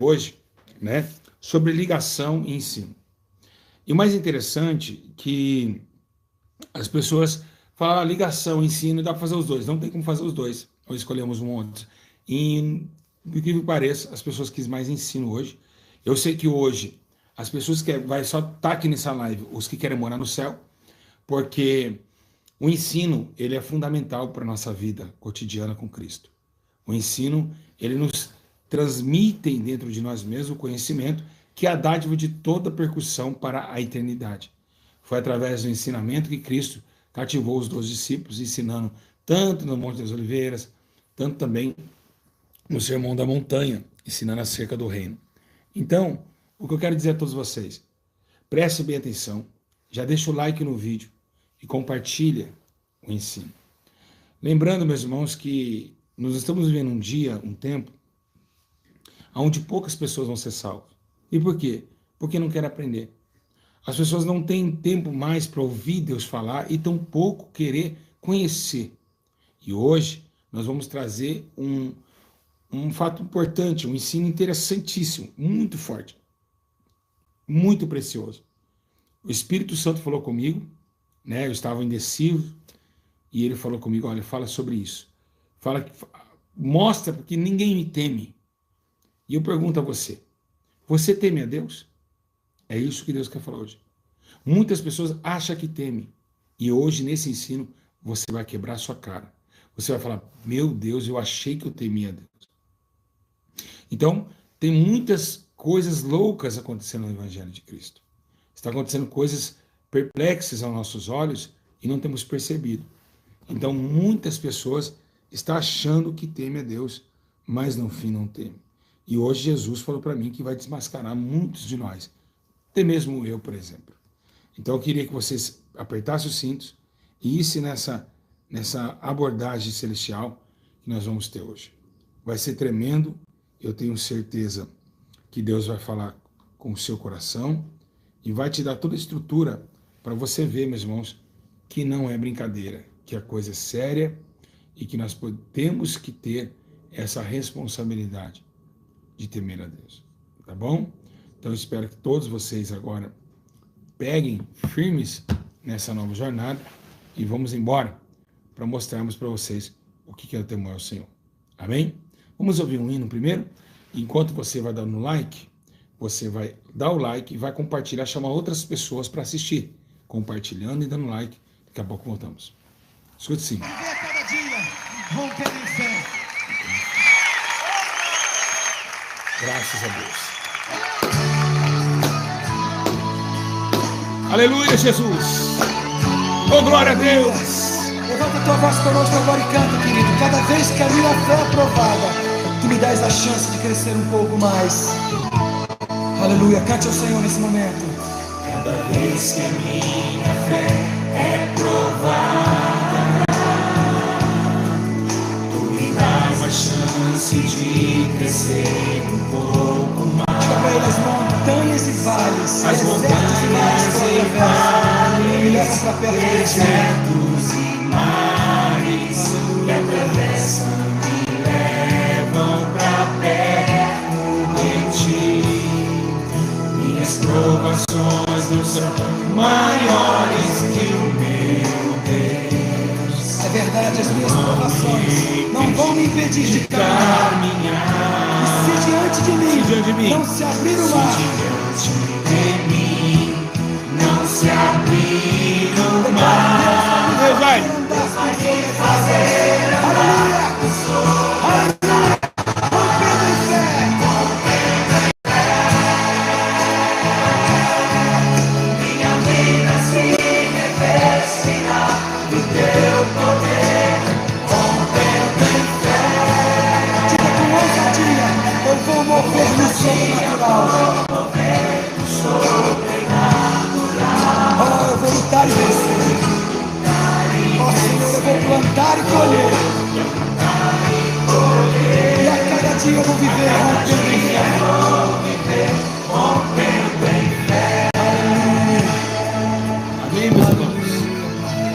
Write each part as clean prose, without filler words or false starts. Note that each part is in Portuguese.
hoje, né, sobre ligação e ensino. E o mais interessante é que as pessoas falam ligação, ensino, dá para fazer os dois. Não tem como fazer os dois. Nós escolhemos um outro. E, do que me pareça, as pessoas quis mais ensino hoje. Eu sei que hoje, as pessoas que vai só estar aqui nessa live, os que querem morar no céu, porque o ensino, ele é fundamental para a nossa vida cotidiana com Cristo. O ensino, ele nos transmite dentro de nós mesmos o conhecimento, que é a dádiva de toda percussão para a eternidade. Foi através do ensinamento que Cristo cativou os 12 discípulos, ensinando tanto no Monte das Oliveiras, tanto também no Sermão da Montanha, ensinando acerca do reino. Então, o que eu quero dizer a todos vocês, preste bem atenção, já deixa o like no vídeo e compartilha o ensino. Lembrando, meus irmãos, que nós estamos vivendo um dia, um tempo, onde poucas pessoas vão ser salvas. E por quê? Porque não querem aprender. As pessoas não têm tempo mais para ouvir Deus falar e tampouco querer conhecer. E hoje nós vamos trazer um fato importante, um ensino interessantíssimo, muito forte, muito precioso. O Espírito Santo falou comigo, né? Eu estava indeciso e ele falou comigo, olha, fala sobre isso. Mostra porque ninguém me teme. E eu pergunto a você, você teme a Deus? É isso que Deus quer falar hoje. Muitas pessoas acham que temem. E hoje, nesse ensino, você vai quebrar a sua cara. Você vai falar, meu Deus, eu achei que eu temia a Deus. Então, tem muitas coisas loucas acontecendo no Evangelho de Cristo. Está acontecendo coisas perplexas aos nossos olhos e não temos percebido. Então, muitas pessoas estão achando que temem a Deus, mas no fim não temem. E hoje Jesus falou para mim que vai desmascarar muitos de nós. Até mesmo eu, por exemplo. Então eu queria que vocês apertassem os cintos e issem nessa abordagem celestial que nós vamos ter hoje. Vai ser tremendo, eu tenho certeza que Deus vai falar com o seu coração e vai te dar toda a estrutura para você ver, meus irmãos, que não é brincadeira, que a coisa é séria e que nós temos que ter essa responsabilidade de temer a Deus, tá bom? Então eu espero que todos vocês agora peguem firmes nessa nova jornada e vamos embora para mostrarmos para vocês o que é o temor ao Senhor. Amém? Vamos ouvir um hino primeiro? Enquanto você vai dando like, você vai dar o like e vai compartilhar, chamar outras pessoas para assistir, compartilhando e dando like. Daqui a pouco voltamos. Escute sim. Viver cada dia, rompendo em fé. Graças a Deus. Aleluia, Jesus. Oh, glória a Deus. Levanta a tua voz conosco agora e canta, querido. Cada vez que a minha fé é provada, tu me dás a chance de crescer um pouco mais. Aleluia, cante ao Senhor nesse momento. Cada vez que a minha fé é provada, tu me dás a chance de crescer um pouco mais. Diga pra ele, as montanhas e vales, As montanhas e vales, me levam pra perto de ti. desertos e mares, me atravessam e levam pra perto de ti. Minhas provações não são maiores que o meu Deus. É verdade, as minhas provações não vão me impedir de caminhar. E se diante de mim não se abrir o mar, Diante de mim não se abrir o mar, Deus vai. Deus vai me fazer andar com aleluia, rompendo em fé. minha vida se revestirá do teu poder, rompendo em fé. Diga com ousadia, eu vou mover no sobrenatural. Oh, eu vou lutar e vencer. Oh, Senhor, eu vou plantar e colher. E a cada dia eu vou viver rompendo em fé. Amém, meus irmãos?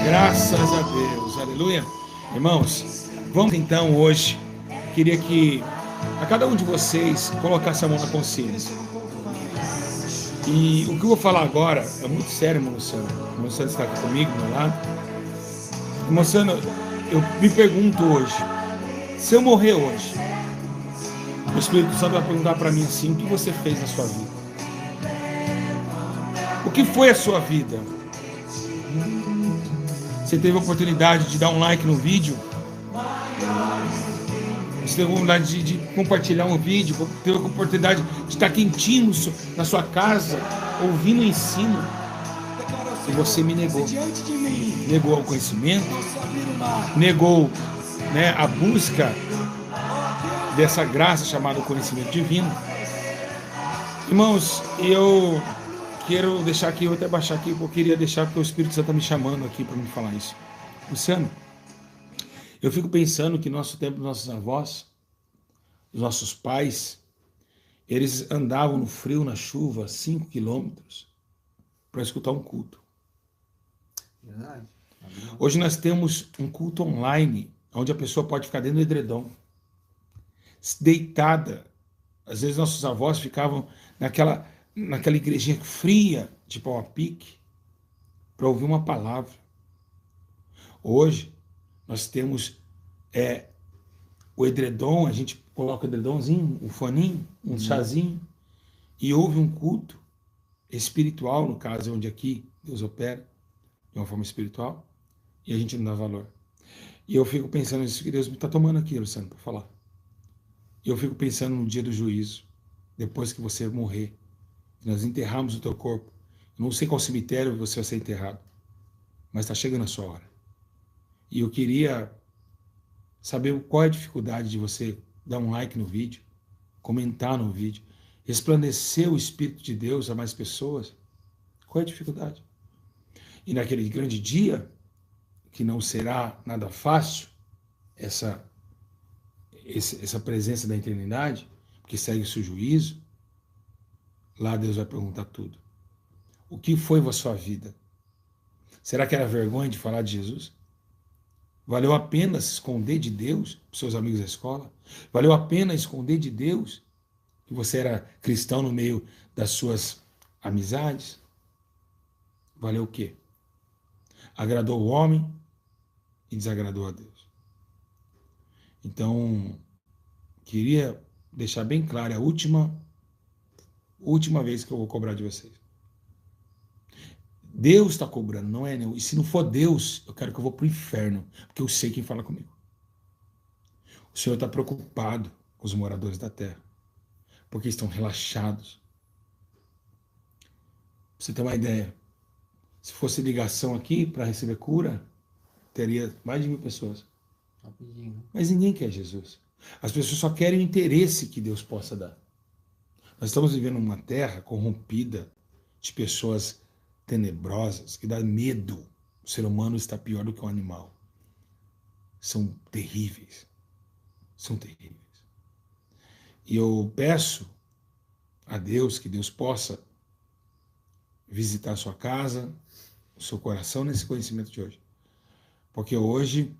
Graças a Deus. Aleluia. Irmãos, vamos então hoje. Queria que a cada um de vocês colocasse a mão na consciência. E o que eu vou falar agora é muito sério, irmão Luciano. O irmão Luciano está aqui comigo, do meu lado. Irmão Luciano, eu me pergunto hoje, se eu morrer hoje, o Espírito Santo vai perguntar para mim assim, o que você fez na sua vida? O que foi a sua vida? Você teve a oportunidade de dar um like no vídeo? Você teve a oportunidade de compartilhar um vídeo? Teve a oportunidade de estar quentinho na sua casa, ouvindo o ensino? E você me negou. Negou o conhecimento, negou, né, a busca dessa graça chamada conhecimento divino. Irmãos, eu quero deixar aqui, eu vou até baixar aqui, porque eu queria deixar, porque o Espírito Santo está me chamando aqui para me falar isso. Luciano, eu fico pensando que nosso tempo, nossos avós, os nossos pais, eles andavam no frio, na chuva, 5 quilômetros para escutar um culto. Verdade. Hoje nós temos um culto online, onde a pessoa pode ficar dentro do edredom, deitada. Às vezes nossos avós ficavam naquela igrejinha fria, de pau a pique, para ouvir uma palavra. Hoje nós temos o edredom, a gente coloca o edredomzinho, um foninho, um chazinho, e ouve um culto espiritual, no caso, onde aqui Deus opera de uma forma espiritual, e a gente não dá valor. E eu fico pensando nisso que Deus me está tomando aqui, Luciano, para falar. E eu fico pensando no dia do juízo, depois que você morrer, nós enterramos o teu corpo. Eu não sei qual cemitério você vai ser enterrado, mas está chegando a sua hora. E eu queria saber qual é a dificuldade de você dar um like no vídeo, comentar no vídeo, resplandecer o Espírito de Deus a mais pessoas. Qual é a dificuldade? E naquele grande dia, que não será nada fácil, essa presença da eternidade, que segue o seu juízo, lá Deus vai perguntar tudo. O que foi a sua vida? Será que era vergonha de falar de Jesus? Valeu a pena se esconder de Deus para os seus amigos da escola? Valeu a pena esconder de Deus que você era cristão no meio das suas amizades? Valeu o quê? Agradou o homem e desagradou a Deus. Então, queria deixar bem claro, a última vez que eu vou cobrar de vocês. Deus está cobrando, não é eu. E se não for Deus, eu quero que eu vou para o inferno, porque eu sei quem fala comigo. O Senhor está preocupado com os moradores da terra, porque estão relaxados. Pra você ter uma ideia, se fosse ligação aqui para receber cura, teria mais de 1.000 pessoas. Rapidinho. Mas ninguém quer Jesus. As pessoas só querem o interesse que Deus possa dar. Nós estamos vivendo uma terra corrompida de pessoas tenebrosas, que dá medo. O ser humano está pior do que um animal. São terríveis. São terríveis. E eu peço a Deus que Deus possa visitar a sua casa, o seu coração nesse conhecimento de hoje. Porque hoje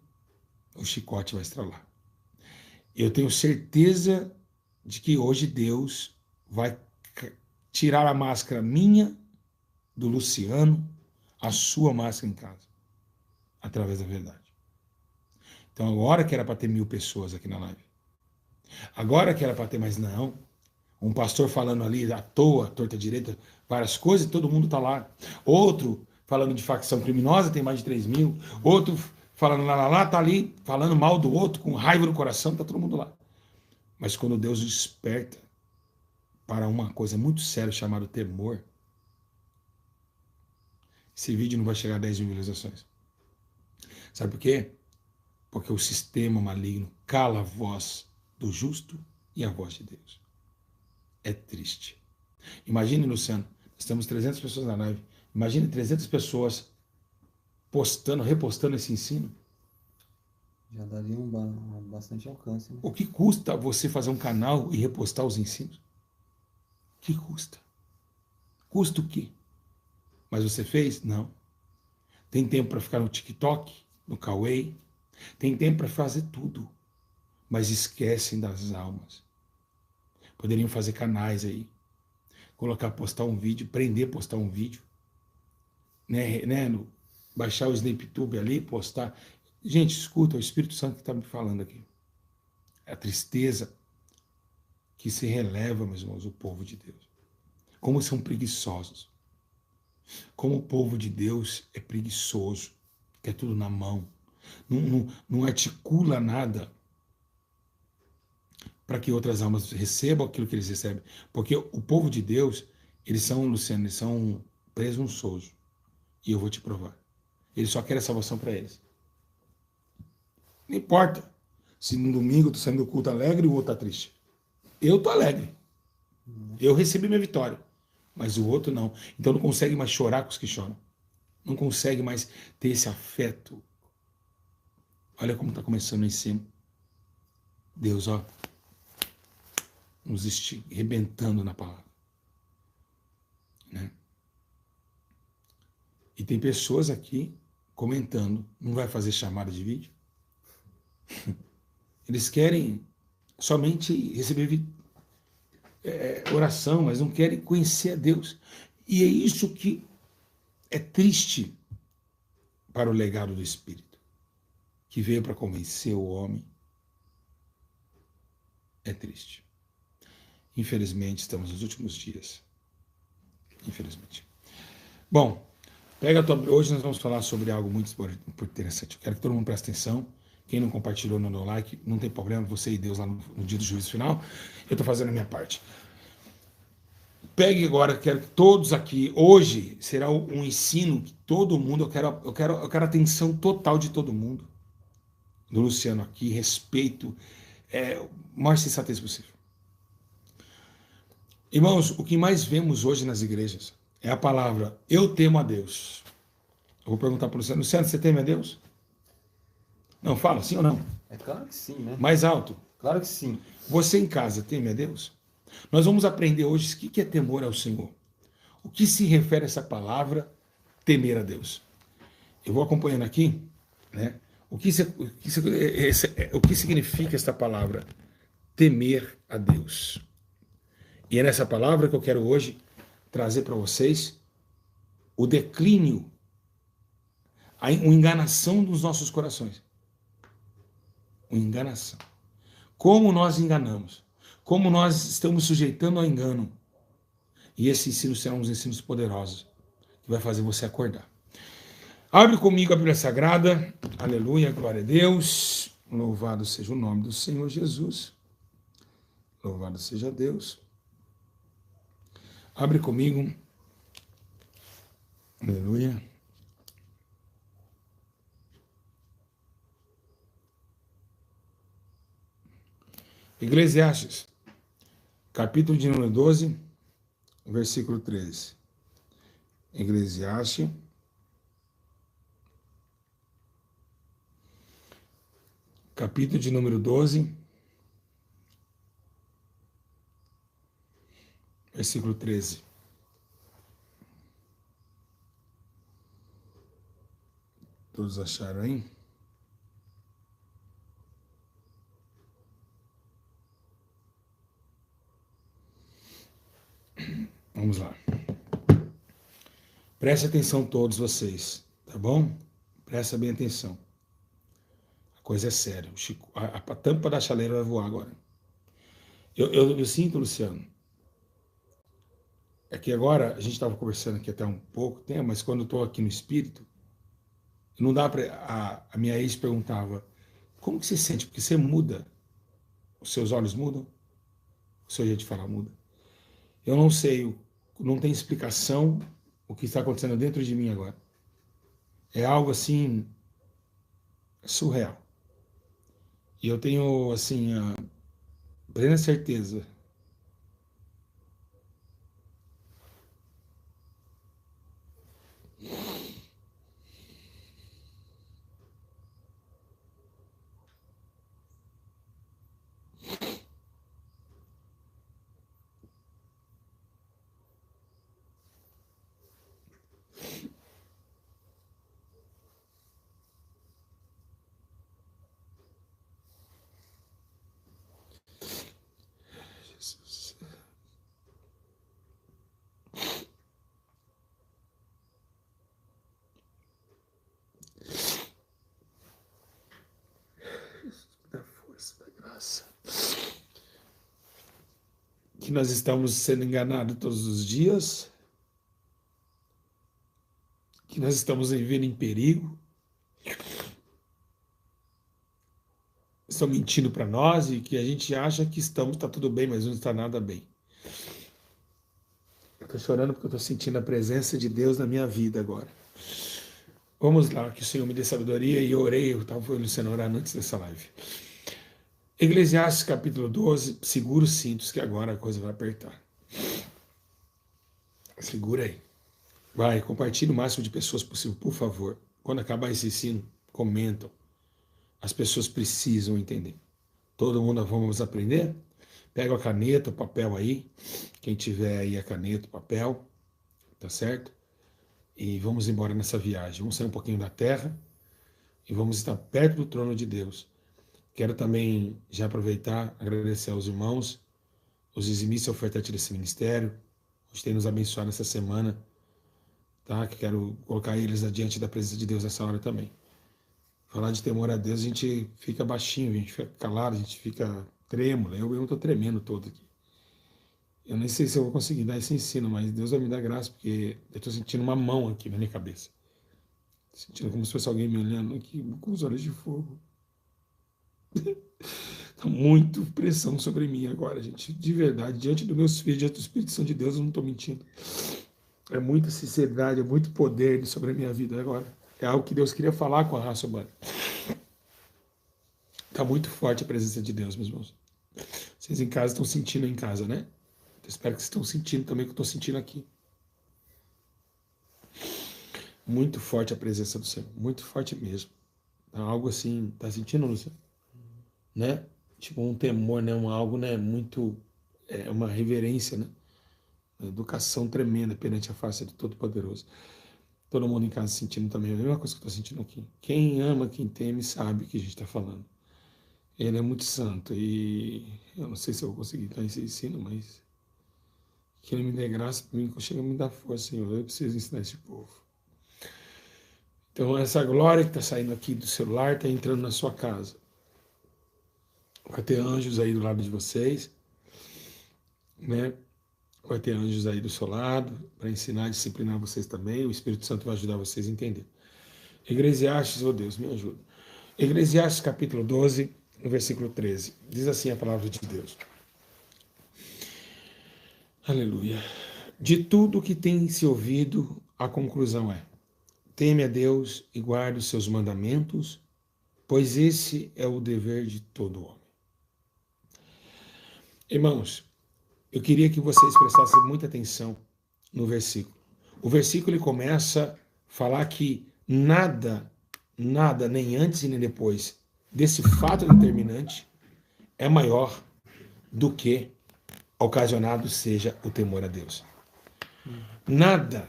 o chicote vai estralar. Eu tenho certeza de que hoje Deus vai tirar a máscara minha, do Luciano, a sua máscara em casa, através da verdade. Então agora que era para ter 1.000 pessoas aqui na live, agora que era para ter, mas não, um pastor falando ali à toa, torta direita, várias coisas, e todo mundo está lá. Outro falando de facção criminosa, tem mais de 3.000. Outro falando lá, tá ali, falando mal do outro, com raiva no coração, tá todo mundo lá. Mas quando Deus desperta para uma coisa muito séria chamada temor, esse vídeo não vai chegar a 10.000 visualizações. Sabe por quê? Porque o sistema maligno cala a voz do justo e a voz de Deus. É triste. Imagine, Luciano, nós temos 300 pessoas na live. Imagine 300 pessoas postando, repostando esse ensino. Já daria bastante alcance, né? O que custa você fazer um canal e repostar os ensinos? O que custa? Custa o quê? Mas você fez? Não. Tem tempo para ficar no TikTok, no Kawaii. Tem tempo para fazer tudo. Mas esquecem das almas. Poderiam fazer canais aí, colocar, postar um vídeo, prender, postar um vídeo, baixar o SnapTube ali, postar. Gente, escuta, é o Espírito Santo que está me falando aqui. É a tristeza que se releva, meus irmãos, o povo de Deus. Como são preguiçosos. Como o povo de Deus é preguiçoso, quer tudo na mão, não articula nada para que outras almas recebam aquilo que eles recebem. Porque o povo de Deus, eles são, Luciano, eles são presunçosos. E eu vou te provar. Eles só querem a salvação para eles. Não importa se no domingo eu estou saindo do culto alegre e o outro está triste. Eu estou alegre. Eu recebi minha vitória. Mas o outro não. Então não consegue mais chorar com os que choram. Não consegue mais ter esse afeto. Olha como está começando em cima. Deus, ó, nos arrebentando na palavra. Né? E tem pessoas aqui comentando, não vai fazer chamada de vídeo? Eles querem somente receber oração, mas não querem conhecer a Deus. E é isso que é triste para o legado do Espírito, que veio para convencer o homem. É triste. Infelizmente, estamos nos últimos dias. Infelizmente. Bom, hoje nós vamos falar sobre algo muito interessante. Eu quero que todo mundo preste atenção. Quem não compartilhou, não deu like, não tem problema, você e Deus lá no dia do juízo final. Eu estou fazendo a minha parte. Pegue agora, quero que todos aqui, hoje será um ensino que todo mundo, eu quero a atenção total de todo mundo. Do Luciano aqui, respeito, o maior sensatez possível. Irmãos, o que mais vemos hoje nas igrejas é a palavra, eu temo a Deus. Eu vou perguntar para o Luciano, Luciano, você teme a Deus? Não, fala, sim ou não? É claro que sim, né? Mais alto. Claro que sim. Você em casa teme a Deus? Nós vamos aprender hoje o que é temor ao Senhor. O que se refere a essa palavra, temer a Deus. Eu vou acompanhando aqui, né? O que significa essa palavra, temer a Deus? E é nessa palavra que eu quero hoje trazer para vocês o declínio, a enganação dos nossos corações. Uma enganação. Como nós enganamos. Como nós estamos sujeitando ao engano. E esse ensino será uns ensinos poderosos, que vai fazer você acordar. Abre comigo a Bíblia Sagrada. Aleluia, glória a Deus. Louvado seja o nome do Senhor Jesus. Louvado seja Deus. Abre comigo. Aleluia. Eclesiastes, capítulo de número 12, versículo 13. Eclesiastes, capítulo de número 12, versículo 13. Todos acharam aí? Vamos lá. Preste atenção todos vocês, tá bom? Presta bem atenção. A coisa é séria. A tampa da chaleira vai voar agora. Eu sinto, Luciano, é que agora, a gente estava conversando aqui até um pouco tempo, mas quando eu estou aqui no espírito, não dá para... A minha ex perguntava, como que você sente? Porque você muda. Os seus olhos mudam? O seu jeito de falar muda? Eu não sei, não tem explicação o que está acontecendo dentro de mim agora. É algo assim surreal. E eu tenho assim a plena certeza graça. Que nós estamos sendo enganados todos os dias, que nós estamos vivendo em perigo, estão mentindo para nós e que a gente acha que está tudo bem, mas não está nada bem. Eu estou chorando porque eu estou sentindo a presença de Deus na minha vida agora. Vamos lá, que o Senhor me dê sabedoria, e eu orei, eu estava Luciano orando antes dessa live. Eclesiastes capítulo 12, segura os cintos que agora a coisa vai apertar. Segura aí. Vai, compartilhe o máximo de pessoas possível, por favor. Quando acabar esse ensino, comentam. As pessoas precisam entender. Todo mundo vamos aprender? Pega a caneta, o papel aí. Quem tiver aí a caneta, o papel, tá certo? E vamos embora nessa viagem. Vamos sair um pouquinho da terra e vamos estar perto do trono de Deus. Quero também já aproveitar, agradecer aos irmãos, os dizimistas e ofertantes desse ministério, os que têm nos abençoado nessa semana, tá? Que quero colocar eles adiante da presença de Deus nessa hora também. Falar de temor a Deus, a gente fica baixinho, a gente fica calado, a gente fica trêmulo. Eu não estou tremendo todo aqui. Eu nem sei se eu vou conseguir dar esse ensino, mas Deus vai me dar graça, porque eu estou sentindo uma mão aqui na minha cabeça. Sentindo como se fosse alguém me olhando aqui com os olhos de fogo. Tá muito pressão sobre mim agora, gente. De verdade, diante dos meus filhos, diante do Espírito Santo de Deus, eu não estou mentindo. É muita sinceridade, é muito poder sobre a minha vida agora. É algo que Deus queria falar com a raça humana. Está muito forte a presença de Deus, meus irmãos. Vocês em casa estão sentindo em casa, né? Eu espero que vocês estão sentindo também o que eu estou sentindo aqui. Muito forte a presença do Senhor. Muito forte mesmo. Algo assim, tá sentindo, Luciano? Né? Tipo um temor, né? Algo, né? Muito, uma reverência, né? Uma educação tremenda perante a face do Todo-Poderoso. Todo mundo em casa sentindo também a mesma coisa que eu estou sentindo aqui. Quem ama, quem teme, sabe o que a gente está falando. Ele é muito santo e eu não sei se eu vou conseguir dar esse ensino, mas que ele me dê graça para mim, que chega a me dar força, Senhor. Eu preciso ensinar esse povo. Então essa glória que está saindo aqui do celular está entrando na sua casa. Vai ter anjos aí do lado de vocês, né? Vai ter anjos aí do seu lado para ensinar e disciplinar vocês também. O Espírito Santo vai ajudar vocês a entender. Eclesiastes, oh Deus, me ajuda. Eclesiastes capítulo 12, no versículo 13. Diz assim a palavra de Deus. Aleluia. De tudo que tem se ouvido, a conclusão é: teme a Deus e guarde os seus mandamentos, pois esse é o dever de todo homem. Irmãos, eu queria que vocês prestassem muita atenção no versículo. O versículo ele começa a falar que nada, nem antes e nem depois desse fato determinante é maior do que ocasionado seja o temor a Deus. Nada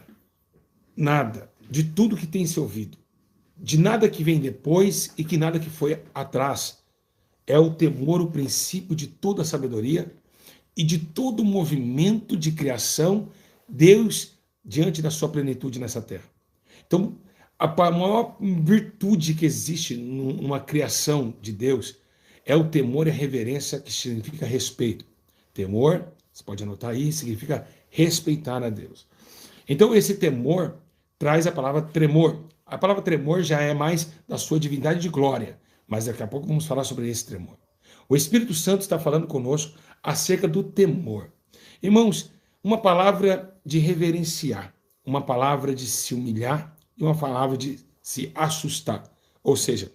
de tudo que tem se ouvido, de nada que vem depois e que nada que foi atrás, é o temor, o princípio de toda a sabedoria e de todo o movimento de criação, Deus diante da sua plenitude nessa terra. Então, a maior virtude que existe numa criação de Deus é o temor e a reverência, que significa respeito. Temor, você pode anotar aí, significa respeitar a Deus. Então, esse temor traz a palavra tremor. A palavra tremor já é mais da sua divindade de glória, mas daqui a pouco vamos falar sobre esse tremor. O Espírito Santo está falando conosco acerca do temor. Irmãos, uma palavra de reverenciar, uma palavra de se humilhar e uma palavra de se assustar. Ou seja,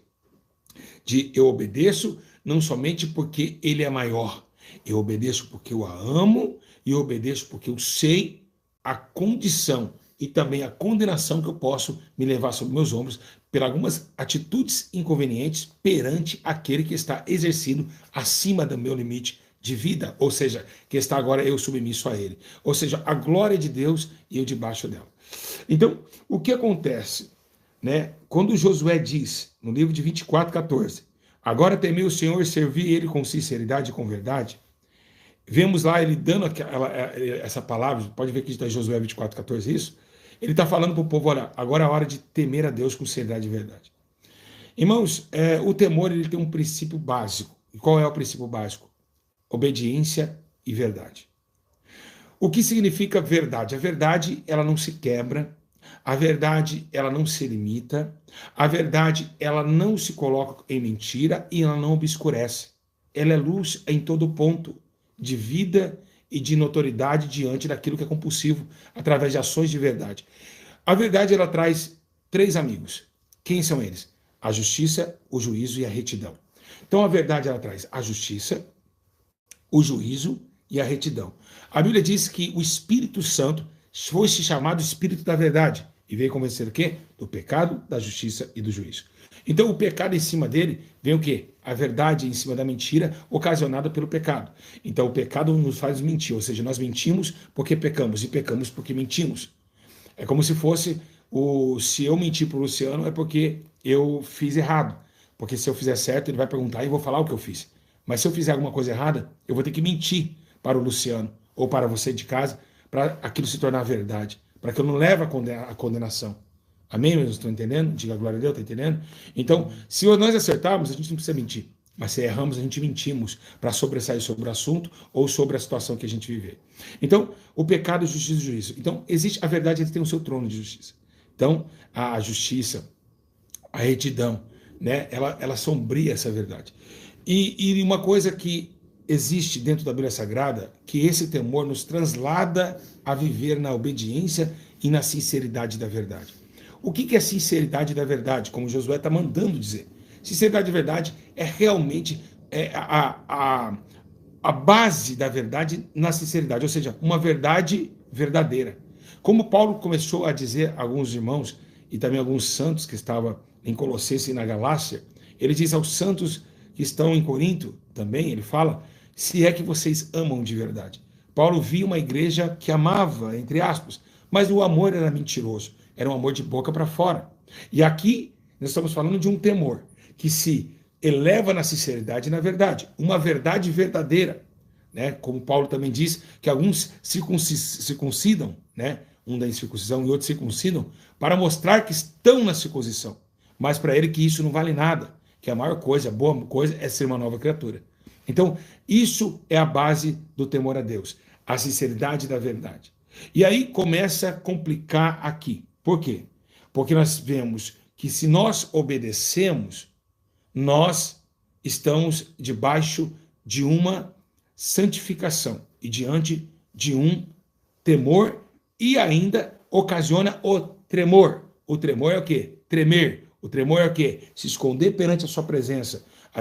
de eu obedeço não somente porque ele é maior, eu obedeço porque eu a amo e eu obedeço porque eu sei a condição e também a condenação que eu posso me levar sobre meus ombros por algumas atitudes inconvenientes perante aquele que está exercendo acima do meu limite de vida, ou seja, que está agora eu submisso a ele. Ou seja, a glória de Deus e eu debaixo dela. Então, o que acontece, né? Quando Josué diz, no livro de 24:14, agora temei o Senhor e servi ele com sinceridade e com verdade, vemos lá ele dando essa palavra, pode ver que está em Josué 24:14 isso, ele está falando para o povo, olha, agora é a hora de temer a Deus com sinceridade e verdade. Irmãos, o temor ele tem um princípio básico, qual é o princípio básico? Obediência e verdade. O que significa verdade? A verdade, ela não se quebra, a verdade, ela não se limita, a verdade, ela não se coloca em mentira e ela não obscurece. Ela é luz em todo ponto de vida e de notoriedade diante daquilo que é compulsivo, através de ações de verdade. A verdade, ela traz 3 amigos. Quem são eles? A justiça, o juízo e a retidão. Então, a verdade, ela traz a justiça, o juízo e a retidão. A Bíblia diz que o Espírito Santo foi chamado Espírito da Verdade e veio convencer o quê? Do pecado, da justiça e do juízo. Então, o pecado em cima dele vem o quê? A verdade em cima da mentira ocasionada pelo pecado. Então, o pecado nos faz mentir, ou seja, nós mentimos porque pecamos e pecamos porque mentimos. É como se fosse, se eu mentir para o Luciano é porque eu fiz errado. Porque se eu fizer certo, ele vai perguntar e eu vou falar o que eu fiz. Mas se eu fizer alguma coisa errada, eu vou ter que mentir para o Luciano ou para você de casa, para aquilo se tornar verdade, para que eu não leve a condenação. Amém? Vocês estão entendendo? Diga a glória a Deus, está entendendo? Então, se nós acertarmos, a gente não precisa mentir. Mas se erramos, a gente mentimos para sobressair sobre o assunto ou sobre a situação que a gente vive. Então, o pecado, justiça e juízo. Então, existe a verdade, ele tem o seu trono de justiça. Então, a justiça, a retidão, né? Ela sombria essa verdade. E uma coisa que existe dentro da Bíblia Sagrada, que esse temor nos translada a viver na obediência e na sinceridade da verdade. O que é sinceridade da verdade? Como Josué está mandando dizer. Sinceridade da verdade é realmente a base da verdade na sinceridade, ou seja, uma verdade verdadeira. Como Paulo começou a dizer a alguns irmãos e também alguns santos que estavam em Colossenses e na Galácia, ele diz aos santos que estão em Corinto também, ele fala, se é que vocês amam de verdade. Paulo via uma igreja que amava, entre aspas, mas o amor era mentiroso, era um amor de boca para fora. E aqui nós estamos falando de um temor que se eleva na sinceridade e na verdade, uma verdade verdadeira, né? Como Paulo também diz, que alguns circuncidam, né? Um da incircuncisão e outros circuncidam, para mostrar que estão na circuncisão, mas para ele que isso não vale nada, que a maior coisa, a boa coisa é ser uma nova criatura. Então, isso é a base do temor a Deus, a sinceridade da verdade. E aí começa a complicar aqui. Por quê? Porque nós vemos que se nós obedecemos, nós estamos debaixo de uma santificação e diante de um temor e ainda ocasiona o tremor. O tremor é o quê? Tremer. O tremor é o quê? Se esconder perante a sua presença. A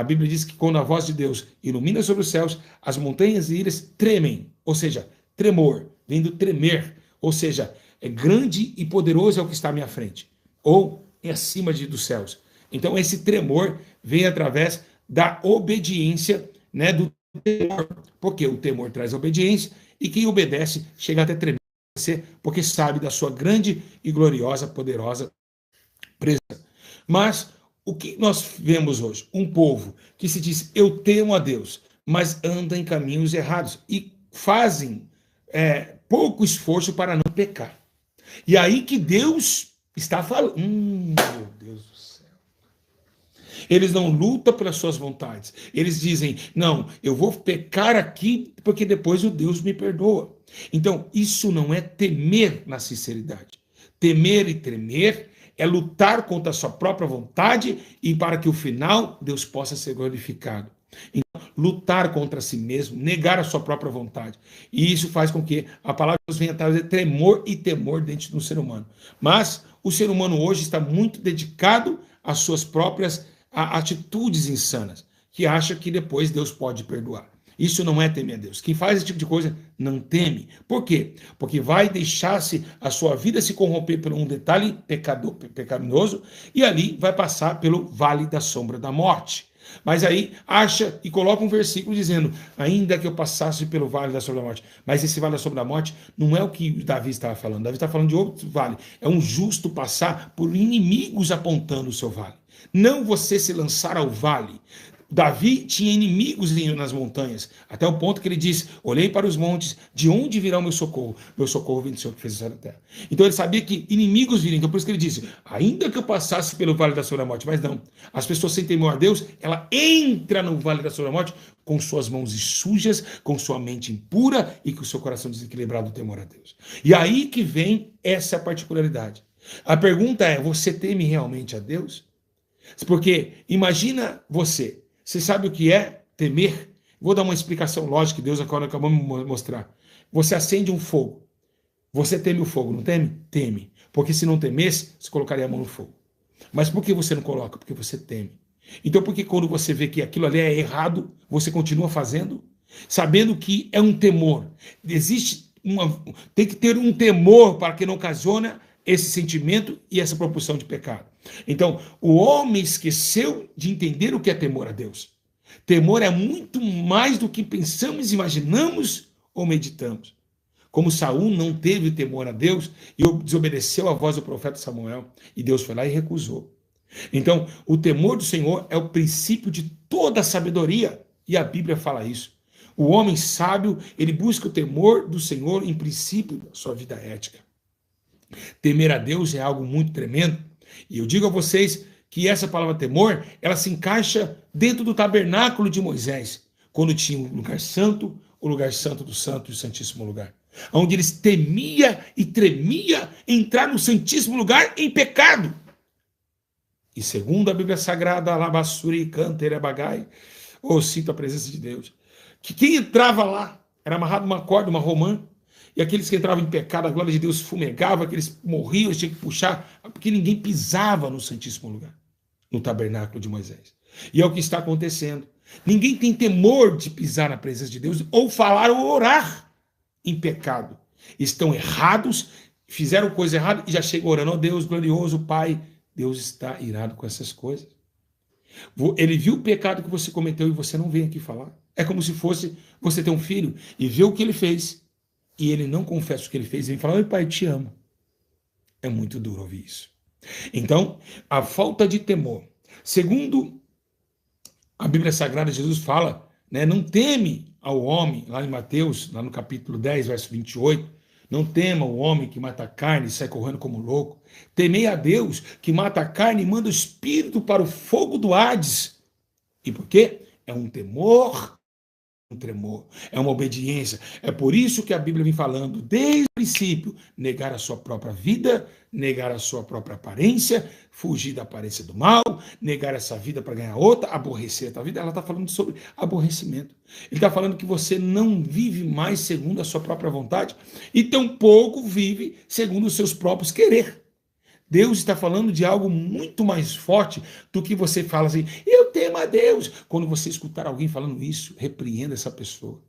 Bíblia diz que quando a voz de Deus ilumina sobre os céus, as montanhas e ilhas tremem. Ou seja, tremor, vem do tremer. Ou seja, é grande e poderoso é o que está à minha frente. Ou é acima dos céus. Então esse tremor vem através da obediência, né, do temor. Porque o temor traz obediência e quem obedece chega até tremer, porque sabe da sua grande e gloriosa, poderosa presença. Mas o que nós vemos hoje? Um povo que se diz, eu temo a Deus, mas anda em caminhos errados e fazem pouco esforço para não pecar. E aí que Deus está falando. Meu Deus do céu. Eles não lutam pelas suas vontades. Eles dizem, não, eu vou pecar aqui porque depois o Deus me perdoa. Então, isso não é temer na sinceridade. Temer e tremer é lutar contra a sua própria vontade e para que o final Deus possa ser glorificado. Então, lutar contra si mesmo, negar a sua própria vontade. E isso faz com que a palavra de Deus venha trazer tremor e temor dentro do ser humano. Mas o ser humano hoje está muito dedicado às suas próprias atitudes insanas, que acha que depois Deus pode perdoar. Isso não é temer a Deus. Quem faz esse tipo de coisa não teme. Por quê? Porque vai deixar-se a sua vida se corromper por um detalhe pecaminoso e ali vai passar pelo vale da sombra da morte. Mas aí acha e coloca um versículo dizendo, ainda que eu passasse pelo vale da sombra da morte. Mas esse vale da sombra da morte não é o que Davi estava falando. Davi está falando de outro vale. É um justo passar por inimigos apontando o seu vale. Não você se lançar ao vale. Davi tinha inimigos nas montanhas, até o ponto que ele diz: olhei para os montes, de onde virá o meu socorro? Meu socorro vem do Senhor que fez o céu e a terra. Então ele sabia que inimigos viriam, então por isso que ele disse: ainda que eu passasse pelo vale da sombra da morte, mas não, as pessoas sem temor a Deus, ela entra no vale da sombra da morte com suas mãos sujas, com sua mente impura e com seu coração desequilibrado do temor a Deus. E aí que vem essa particularidade. A pergunta é: você teme realmente a Deus? Porque imagina você sabe o que é temer? Vou dar uma explicação lógica que Deus acabou de me mostrar. Você acende um fogo. Você teme o fogo, não teme? Teme. Porque se não temesse, você colocaria a mão no fogo. Mas por que você não coloca? Porque você teme. Então por que quando você vê que aquilo ali é errado, você continua fazendo? Sabendo que é um temor. Tem que ter um temor para que não ocasione esse sentimento e essa propulsão de pecado. Então, o homem esqueceu de entender o que é temor a Deus. Temor é muito mais do que pensamos, imaginamos ou meditamos. Como Saul não teve temor a Deus e desobedeceu a voz do profeta Samuel, e Deus foi lá e recusou. Então, o temor do Senhor é o princípio de toda a sabedoria, e a Bíblia fala isso. O homem sábio, ele busca o temor do Senhor em princípio da sua vida ética. Temer a Deus é algo muito tremendo. E eu digo a vocês que essa palavra temor, ela se encaixa dentro do tabernáculo de Moisés, quando tinha o lugar santo do santo e o santíssimo lugar, onde eles temia e tremia entrar no santíssimo lugar em pecado. E segundo a Bíblia Sagrada, Alabassuri, Canter, Abagai, sinto a presença de Deus, que quem entrava lá era amarrado uma corda, uma romã. E aqueles que entravam em pecado, a glória de Deus fumegava, aqueles morriam, eles tinham que puxar, porque ninguém pisava no santíssimo lugar, no tabernáculo de Moisés. E é o que está acontecendo. Ninguém tem temor de pisar na presença de Deus, ou falar ou orar em pecado. Estão errados, fizeram coisa errada e já chegam orando: ó Deus glorioso, Pai. Deus está irado com essas coisas. Ele viu o pecado que você cometeu e você não vem aqui falar. É como se fosse você ter um filho e ver o que ele fez, e ele não confessa o que ele fez, e vem falar: oi pai, te amo. É muito duro ouvir isso. Então, a falta de temor. Segundo a Bíblia Sagrada, Jesus fala, não teme ao homem, lá em Mateus, lá no capítulo 10, verso 28, não tema o homem que mata a carne e sai correndo como louco. Temei a Deus que mata a carne e manda o espírito para o fogo do Hades. E por quê? É um temor, um tremor, é uma obediência. É por isso que a Bíblia vem falando desde o princípio: negar a sua própria vida, negar a sua própria aparência, fugir da aparência do mal, negar essa vida para ganhar outra, aborrecer a tua vida. Ela está falando sobre aborrecimento. Ele está falando que você não vive mais segundo a sua própria vontade e tampouco vive segundo os seus próprios querer. Deus está falando de algo muito mais forte do que você fala assim: eu temo a Deus. Quando você escutar alguém falando isso, repreenda essa pessoa.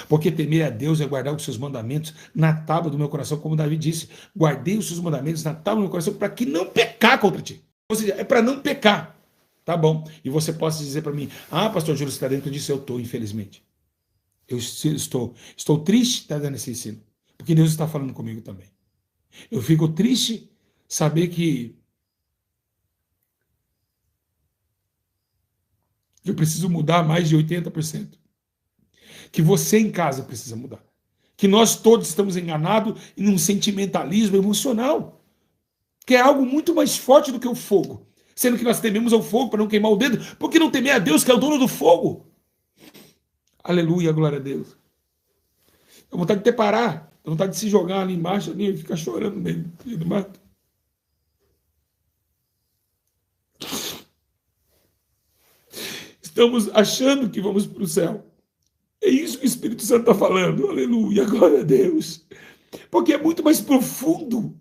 Porque temer a Deus é guardar os seus mandamentos na tábua do meu coração, como Davi disse: guardei os seus mandamentos na tábua do meu coração para que não pecar contra ti. Ou seja, é para não pecar. Tá bom. E você possa dizer para mim: ah, pastor Júlio, você está dentro disso? Eu estou, infelizmente. Eu estou triste, está dando esse ensino. Porque Deus está falando comigo também. Eu fico triste saber que eu preciso mudar mais de 80%. Que você em casa precisa mudar. Que nós todos estamos enganados em um sentimentalismo emocional, que é algo muito mais forte do que o fogo. Sendo que nós tememos ao fogo para não queimar o dedo. Por que não temer a Deus, que é o dono do fogo? Aleluia, glória a Deus. Dá vontade de ter parar. Dá vontade de se jogar ali embaixo ali, e ficar chorando no meio do mato. Estamos achando que vamos para o céu. É isso que o Espírito Santo está falando. Aleluia, glória a Deus. Porque é muito mais profundo.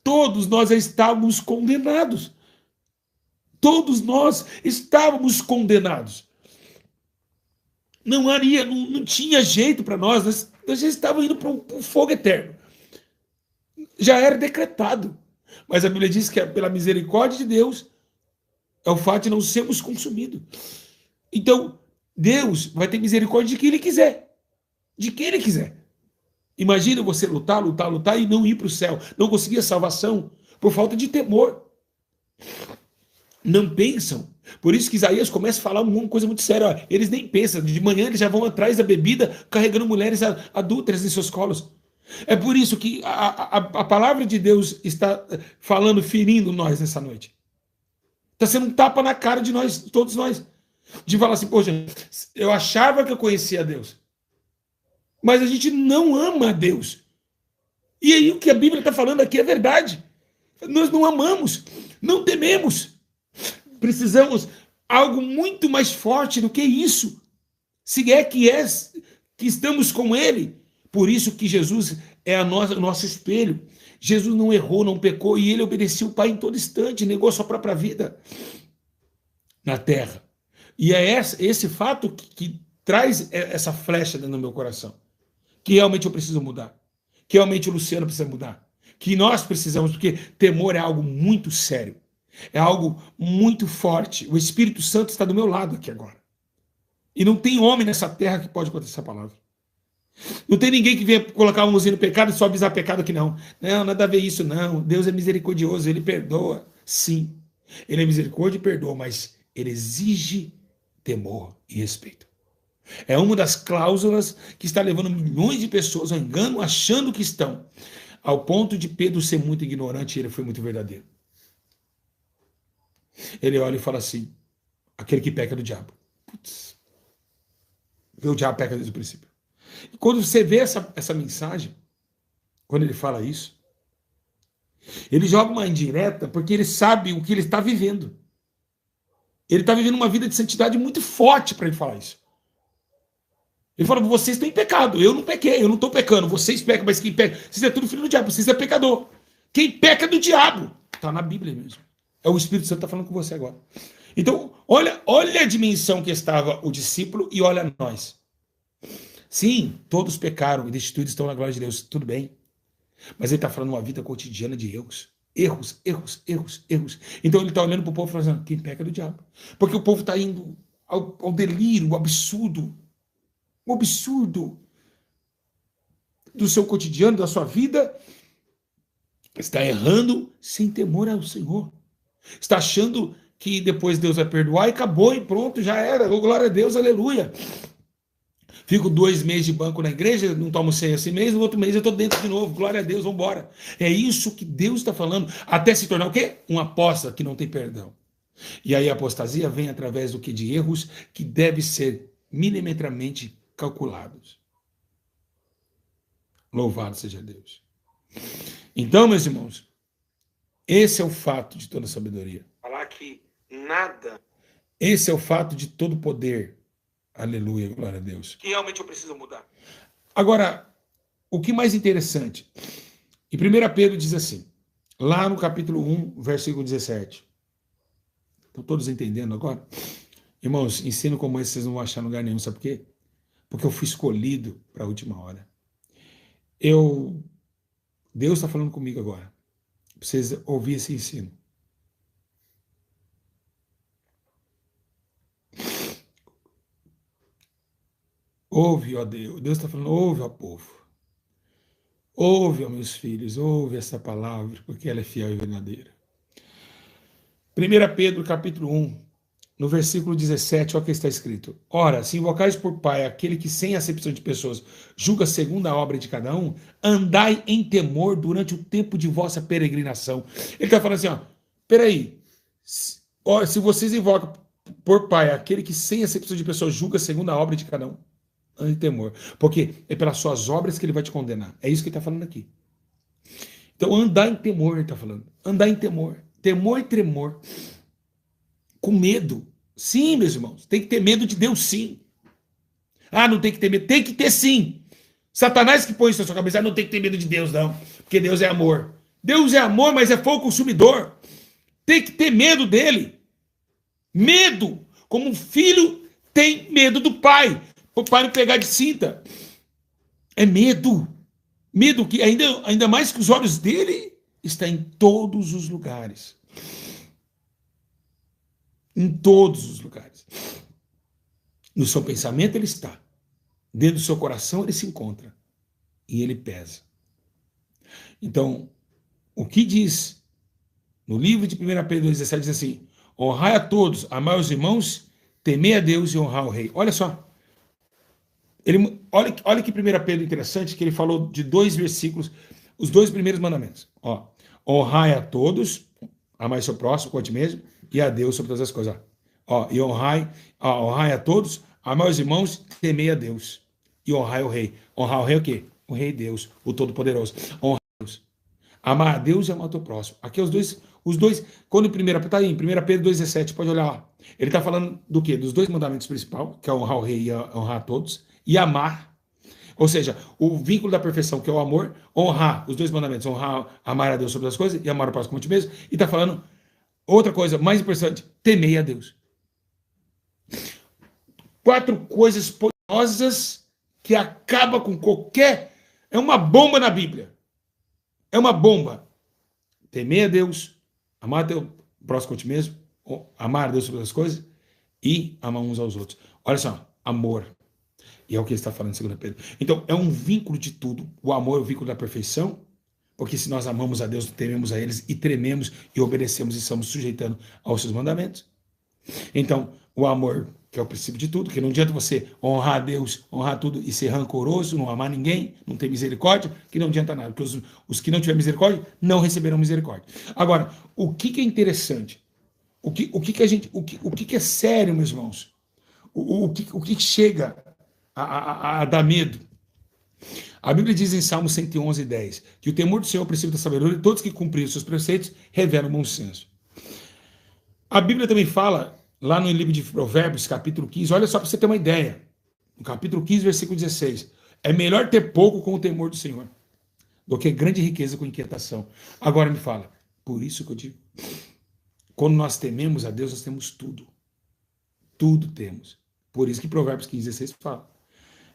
Todos nós já estávamos condenados. Todos nós estávamos condenados. Não tinha jeito para nós. Nós já estávamos indo para um fogo eterno. Já era decretado. Mas a Bíblia diz que pela misericórdia de Deus é o fato de não sermos consumidos. Então, Deus vai ter misericórdia de quem Ele quiser. De quem Ele quiser. Imagina você lutar e não ir para o céu. Não conseguir a salvação por falta de temor. Não pensam. Por isso que Isaías começa a falar uma coisa muito séria. Ó. Eles nem pensam. De manhã eles já vão atrás da bebida, carregando mulheres adúlteras em seus colos. É por isso que a palavra de Deus está falando, ferindo nós nessa noite. Está sendo um tapa na cara de nós, todos nós. De falar assim, poxa, eu achava que eu conhecia a Deus. Mas a gente não ama a Deus. E aí o que a Bíblia está falando aqui é verdade. Nós não amamos, não tememos. Precisamos algo muito mais forte do que isso. Se é que estamos com Ele. Por isso que Jesus é o nosso espelho. Jesus não errou, não pecou, e Ele obedecia o Pai em todo instante, negou a sua própria vida na terra. E é esse fato que traz essa flecha dentro do meu coração. Que realmente eu preciso mudar. Que realmente o Luciano precisa mudar. Que nós precisamos, porque temor é algo muito sério. É algo muito forte. O Espírito Santo está do meu lado aqui agora. E não tem homem nessa terra que pode contar essa palavra. Não tem ninguém que venha colocar uma mãozinha no pecado e só avisar pecado aqui, não. Não, nada a ver isso, não. Deus é misericordioso, Ele perdoa. Sim, Ele é misericórdia e perdoa, mas Ele exige temor e respeito. É uma das cláusulas que está levando milhões de pessoas ao engano, achando que estão. Ao ponto de Pedro ser muito ignorante, ele foi muito verdadeiro. Ele olha e fala assim, aquele que peca é do diabo. Putz, o diabo peca desde o princípio. E quando você vê essa mensagem, quando ele fala isso, ele joga uma indireta porque ele sabe o que ele está vivendo. Ele está vivendo uma vida de santidade muito forte para ele falar isso. Ele fala, vocês têm pecado, eu não pequei, eu não estou pecando, vocês pecam, mas quem peca, vocês é tudo filho do diabo, vocês é pecador. Quem peca é do diabo. Está na Bíblia mesmo. É o Espírito Santo que está falando com você agora. Então, olha a dimensão que estava o discípulo e olha nós. Sim, todos pecaram e destituídos estão na glória de Deus, tudo bem. Mas ele está falando uma vida cotidiana de erros. Erros. Então ele está olhando para o povo e falando, quem peca é do diabo. Porque o povo está indo ao delírio, ao absurdo. O absurdo do seu cotidiano, da sua vida. Está errando sem temor ao Senhor. Está achando que depois Deus vai perdoar e acabou e pronto, já era. Glória a Deus, aleluia. Fico 2 meses de banco na igreja, não tomo ceia esse mês, no outro mês eu estou dentro de novo. Glória a Deus, vamos embora. É isso que Deus está falando, até se tornar o quê? Um apóstata que não tem perdão. E aí a apostasia vem através do que? De erros que devem ser milimetramente calculados. Louvado seja Deus. Então, meus irmãos, esse é o fato de toda sabedoria. Falar que nada. Esse é o fato de todo poder. Aleluia, glória a Deus. Que realmente eu preciso mudar. Agora, o que mais interessante? Em 1 Pedro diz assim, lá no capítulo 1, versículo 17. Estão todos entendendo agora? Irmãos, ensino como esse vocês não vão achar em lugar nenhum, sabe por quê? Porque eu fui escolhido para a última hora. Deus está falando comigo agora. Para vocês ouvirem esse ensino. Ouve, ó Deus. Deus está falando, ouve, ó povo. Ouve, ó meus filhos, ouve essa palavra, porque ela é fiel e verdadeira. 1 Pedro, capítulo 1, no versículo 17, olha o que está escrito. Ora, se invocais por Pai aquele que sem acepção de pessoas julga segundo a obra de cada um, andai em temor durante o tempo de vossa peregrinação. Ele está falando assim, ó, peraí, se vocês invocam por Pai aquele que sem acepção de pessoas julga segundo a obra de cada um, ande em temor, porque é pelas suas obras que ele vai te condenar. É isso que ele está falando aqui. Então, andar em temor, ele está falando. Andar em temor. Temor e tremor. Com medo. Sim, meus irmãos. Tem que ter medo de Deus, sim. Ah, não tem que ter medo. Tem que ter, sim. Satanás que põe isso na sua cabeça. Ah, não tem que ter medo de Deus, não. Porque Deus é amor. Deus é amor, mas é fogo consumidor. Tem que ter medo dele. Medo. Como um filho tem medo do pai. O pai não pegar de cinta. É medo. Medo que ainda mais que os olhos dele está em todos os lugares. Em todos os lugares. No seu pensamento ele está. Dentro do seu coração ele se encontra. E ele pesa. Então, o que diz no livro de 1 Pedro 2,17 diz assim, honrai a todos, amai os irmãos, temei a Deus e honrar o rei. Olha só. Olha que 1 Pedro interessante, que ele falou de 2 versículos, os 2 primeiros mandamentos. Ó, honrai a todos, amai seu próximo, com a ti mesmo, e a Deus sobre todas as coisas. Ó, e honrai a todos, amai os irmãos, temei a Deus. E honrai o rei. Honrar o rei é o quê? O rei Deus, o Todo-Poderoso. Honrar a Deus. Amar a Deus e amar o teu próximo. Aqui os dois, quando tá aí, em 1 Pedro 2,17, pode olhar lá. Ele está falando do quê? Dos 2 mandamentos principais, que é honrar o rei e honrar a todos, e amar. Ou seja, o vínculo da perfeição, que é o amor, honrar os 2 mandamentos, amar a Deus sobre as coisas e amar o próximo como a ti mesmo. E está falando outra coisa mais importante, temei a Deus. 4 coisas poderosas que acabam com qualquer... É uma bomba na Bíblia. É uma bomba. Temer a Deus, amar teu próximo como a ti mesmo, amar a Deus sobre as coisas e amar uns aos outros. Olha só, amor. E é o que ele está falando em 2 Pedro. Então, é um vínculo de tudo. O amor é o vínculo da perfeição, porque se nós amamos a Deus, tememos a eles e trememos e obedecemos e estamos sujeitando aos seus mandamentos. Então, o amor, que é o princípio de tudo, que não adianta você honrar a Deus, honrar tudo e ser rancoroso, não amar ninguém, não ter misericórdia, que não adianta nada, porque os que não tiverem misericórdia não receberão misericórdia. Agora, o que é interessante? O que é sério, meus irmãos? O que chega a dar medo? A Bíblia diz em Salmo 111:10 que o temor do Senhor é o princípio da sabedoria e todos que cumpriram seus preceitos revelam bom senso. A Bíblia também fala, lá no livro de Provérbios, capítulo 15, olha só para você ter uma ideia, no capítulo 15, versículo 16, é melhor ter pouco com o temor do Senhor do que grande riqueza com inquietação. Agora me fala, por isso que eu digo, quando nós tememos a Deus, nós temos tudo. Tudo temos. Por isso que Provérbios 15:16 fala,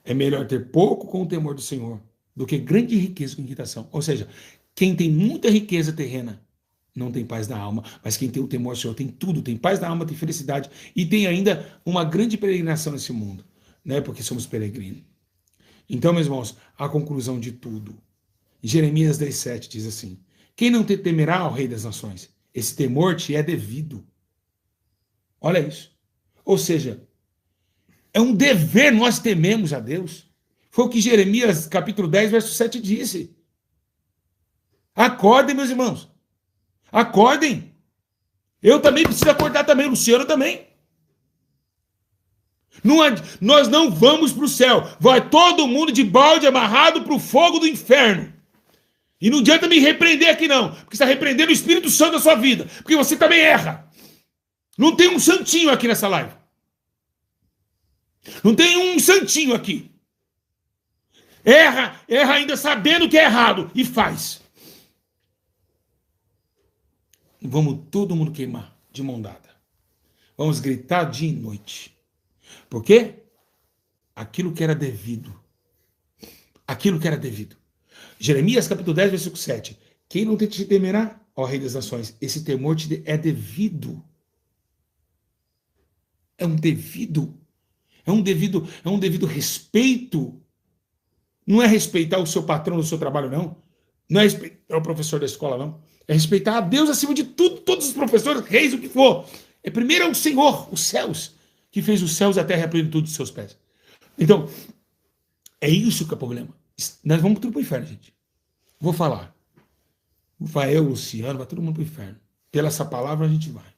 é melhor ter pouco com o temor do Senhor do que grande riqueza com inquietação. Ou seja, quem tem muita riqueza terrena não tem paz na alma, mas quem tem o temor do Senhor tem tudo, tem paz na alma, tem felicidade e tem ainda uma grande peregrinação nesse mundo, né? Porque somos peregrinos. Então, meus irmãos, a conclusão de tudo. Jeremias 10:7 diz assim, quem não te temerá ao Rei das Nações? Esse temor te é devido. Olha isso. Ou seja, é um dever nós tememos a Deus. Foi o que Jeremias, capítulo 10, verso 7 disse. Acordem, meus irmãos. Acordem. Eu também preciso acordar também, o Luciano também. Nós não vamos para o céu. Vai todo mundo de balde amarrado para o fogo do inferno. E não adianta me repreender aqui não, porque você está repreendendo o Espírito Santo da sua vida, porque você também erra. Não tem um santinho aqui nessa live. Não tem um santinho aqui. Erra ainda sabendo que é errado e faz. Vamos todo mundo queimar de mão dada. Vamos gritar dia e noite. Por quê? Aquilo que era devido. Aquilo que era devido. Jeremias capítulo 10, versículo 7. Quem não te temerá, ó Rei das Nações? Esse temor te é devido. É um devido. É um devido respeito. Não é respeitar o seu patrão do seu trabalho, não. Não é respeitar o professor da escola, não. É respeitar a Deus acima de tudo, todos os professores, reis, o que for. Primeiro é o Senhor, os céus, que fez os céus e a terra e a plenitude dos seus pés. Então, é isso que é o problema. Nós vamos tudo para o inferno, gente. Vou falar. Vai eu, Luciano, vai todo mundo para o inferno. Pela essa palavra a gente vai.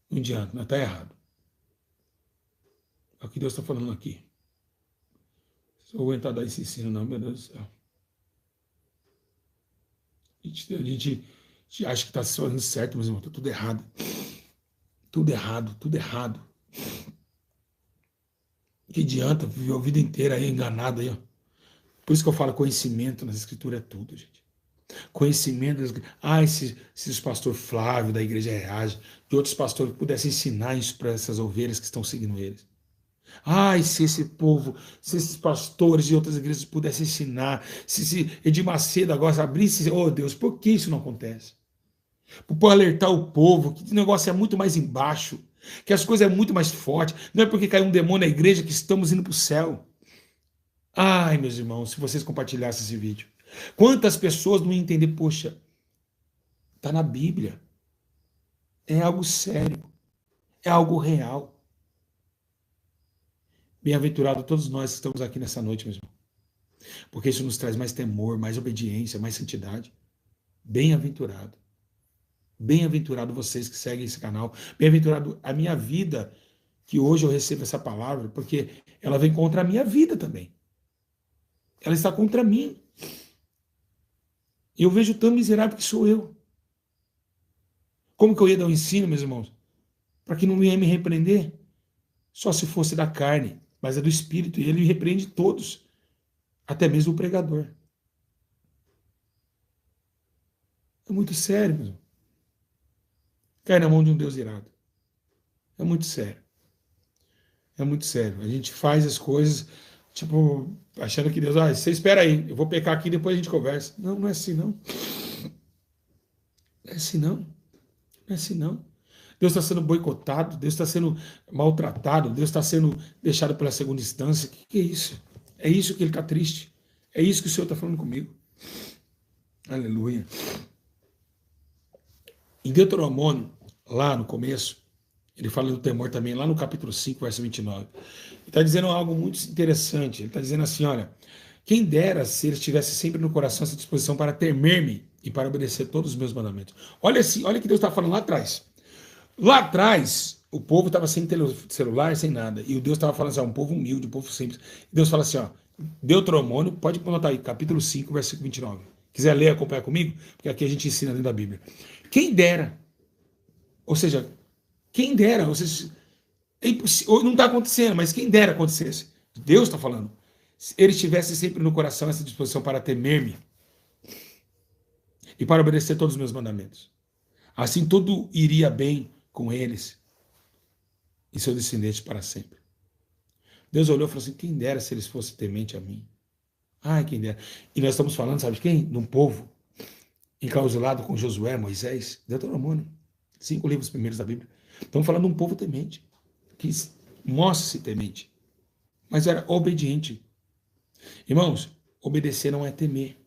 Não adianta, não está errado. É o que Deus está falando aqui. Se eu aguentar dar esse ensino, não, meu Deus do céu. A gente acha que está se fazendo certo, mas irmão, está tudo errado. Tudo errado, tudo errado. Que adianta viver a vida inteira aí enganado aí, ó. Por isso que eu falo, conhecimento nas escrituras é tudo, gente. Conhecimento das... se os pastor Flávio da Igreja Reage, de outros pastores pudessem ensinar isso para essas ovelhas que estão seguindo eles. Se esse povo, se esses pastores de outras igrejas pudessem ensinar, se Edir Macedo agora abrisse, oh Deus, por que isso não acontece? Por alertar o povo que o negócio é muito mais embaixo, que as coisas é muito mais forte, não é porque caiu um demônio na igreja que estamos indo para o céu. Meus irmãos, se vocês compartilhassem esse vídeo, quantas pessoas não iam entender, poxa, está na Bíblia. É algo sério. É algo real. Bem-aventurado todos nós que estamos aqui nessa noite, meu irmão. Porque isso nos traz mais temor, mais obediência, mais santidade. Bem-aventurado. Bem-aventurado vocês que seguem esse canal. Bem-aventurado a minha vida, que hoje eu recebo essa palavra, porque ela vem contra a minha vida também. Ela está contra mim. E eu vejo tão miserável que sou eu. Como que eu ia dar um ensino, meus irmãos? Para que não ia me repreender? Só se fosse da carne, mas é do Espírito. E ele repreende todos, até mesmo o pregador. É muito sério, meu irmão. Cai na mão de um Deus irado. É muito sério. É muito sério. A gente faz as coisas, tipo, achando que Deus, você espera aí, eu vou pecar aqui e depois a gente conversa. Não, não é assim não. Não é assim não. Não é assim não. Deus está sendo boicotado, Deus está sendo maltratado, Deus está sendo deixado pela segunda instância. O que é isso? É isso que ele está triste. É isso que o Senhor está falando comigo. Aleluia. Em Deuteronômio, lá no começo, ele fala do temor também, lá no capítulo 5, verso 29. Ele está dizendo algo muito interessante. Ele está dizendo assim, olha, quem dera se ele estivesse sempre no coração essa disposição para temer-me e para obedecer todos os meus mandamentos. Olha assim, olha o que Deus está falando lá atrás. Lá atrás, o povo estava sem celular, sem nada. E o Deus estava falando assim, um povo humilde, um povo simples. E Deus fala assim, ó, Deuteronômio, pode anotar aí, capítulo 5, versículo 29. Quiser ler, acompanhar comigo? Porque aqui a gente ensina dentro da Bíblia. Quem dera, ou seja, quem dera, ou seja, não está acontecendo, mas quem dera acontecesse. Deus está falando. Se ele tivesse sempre no coração essa disposição para temer-me e para obedecer todos os meus mandamentos. Assim tudo iria bem com eles e seu descendente para sempre. Deus olhou e falou assim, quem dera se eles fossem temente a mim. Ai, quem dera. E nós estamos falando, sabe de quem? De um povo enclausulado com Josué, Moisés, Deuteronômio. 5 livros primeiros da Bíblia. Estamos falando de um povo temente, que mostra-se temente, mas era obediente. Irmãos, obedecer não é temer.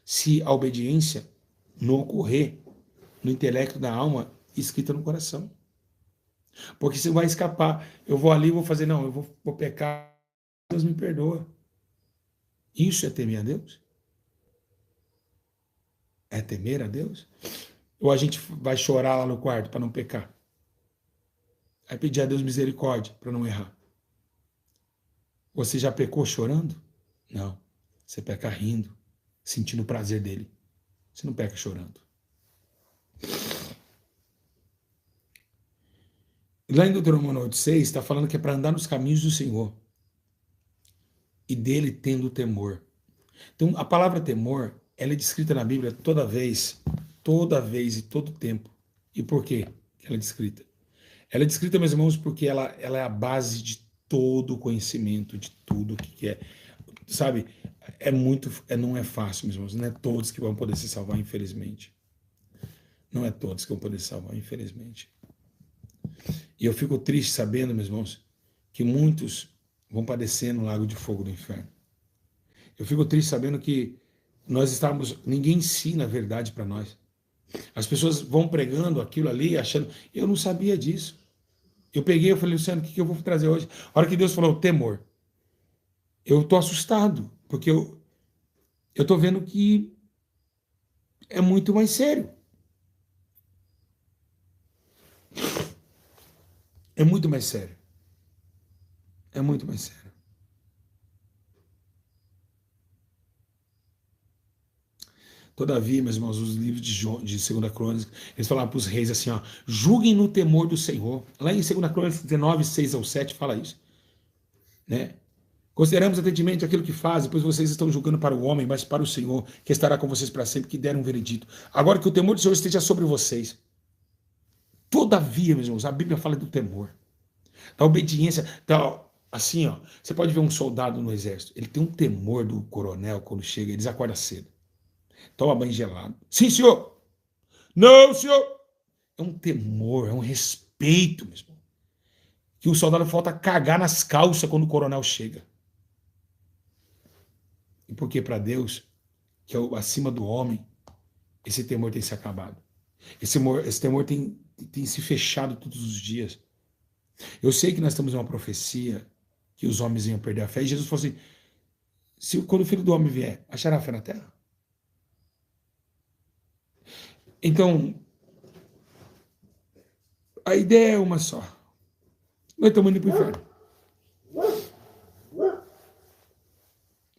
Se a obediência não ocorrer no intelecto da alma, escrita no coração. Porque você vai escapar. Eu vou ali, vou fazer, não, eu vou pecar, Deus me perdoa. Isso é temer a Deus? É temer a Deus? Ou a gente vai chorar lá no quarto para não pecar? Vai pedir a Deus misericórdia para não errar? Você já pecou chorando? Não. Você peca rindo, sentindo o prazer dele. Você não peca chorando. Lá em Deuteronômio 8:6 está falando que é para andar nos caminhos do Senhor e dele tendo temor. Então, a palavra temor, ela é descrita na Bíblia toda vez e todo tempo. E por quê que ela é descrita? Ela é descrita, meus irmãos, porque ela é a base de todo o conhecimento, de tudo o que é. Sabe, não é fácil, meus irmãos. Não é todos que vão poder se salvar, infelizmente. Não é todos que vão poder se salvar, infelizmente. E eu fico triste sabendo, meus irmãos, que muitos vão padecer no lago de fogo do inferno. Eu fico triste sabendo que ninguém ensina a verdade para nós. As pessoas vão pregando aquilo ali, achando, eu não sabia disso. Eu falei, Luciano, o que eu vou trazer hoje? A hora que Deus falou, temor. Eu estou assustado, porque eu estou vendo que é muito mais sério. É muito mais sério. É muito mais sério. Todavia, meus irmãos, os livros de 2 Crônicas, eles falavam para os reis assim, ó, julguem no temor do Senhor. Lá em 2 Crônicas 19, 6-7, fala isso. Né? Consideramos atentamente aquilo que fazem, pois vocês estão julgando para o homem, mas para o Senhor, que estará com vocês para sempre, que deram um veredito. Agora que o temor do Senhor esteja sobre vocês. Todavia, meus irmãos, a Bíblia fala do temor, da obediência, assim, ó, você pode ver um soldado no exército, ele tem um temor do coronel quando chega, eles acordam cedo. Toma banho gelado. Sim, senhor. Não, senhor. É um temor, é um respeito, meu irmão. Que o soldado falta cagar nas calças quando o coronel chega. E porque para Deus, que é acima do homem, esse temor tem se acabado. Esse temor tem tem se fechado todos os dias. Eu sei que nós estamos em uma profecia que os homens iam perder a fé. E Jesus falou assim, quando o Filho do Homem vier, achará fé na terra? Então, a ideia é uma só. Nós estamos indo para o inferno.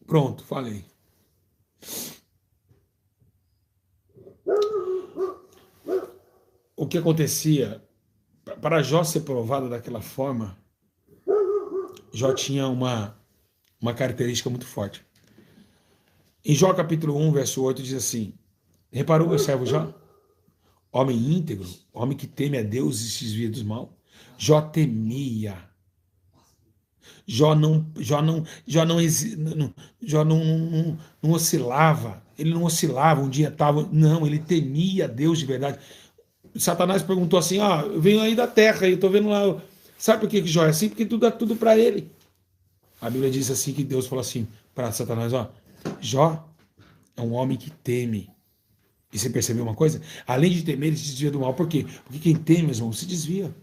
Pronto, falei. O que acontecia, para Jó ser provado daquela forma, Jó tinha uma característica muito forte. Em Jó capítulo 1, verso 8, diz assim, reparou meu servo Jó? Homem íntegro, homem que teme a Deus e se desvia dos mal. Jó temia. Jó não oscilava. Ele não oscilava, um dia estava... Não, ele temia a Deus de verdade. Satanás perguntou assim, eu venho aí da terra, eu estou vendo lá... Sabe por que Jó é assim? Porque tudo dá tudo para ele. A Bíblia diz assim, que Deus falou assim para Satanás, Jó é um homem que teme. E você percebeu uma coisa? Além de temer, ele se desvia do mal. Por quê? Porque quem teme, meus irmãos, se desvia.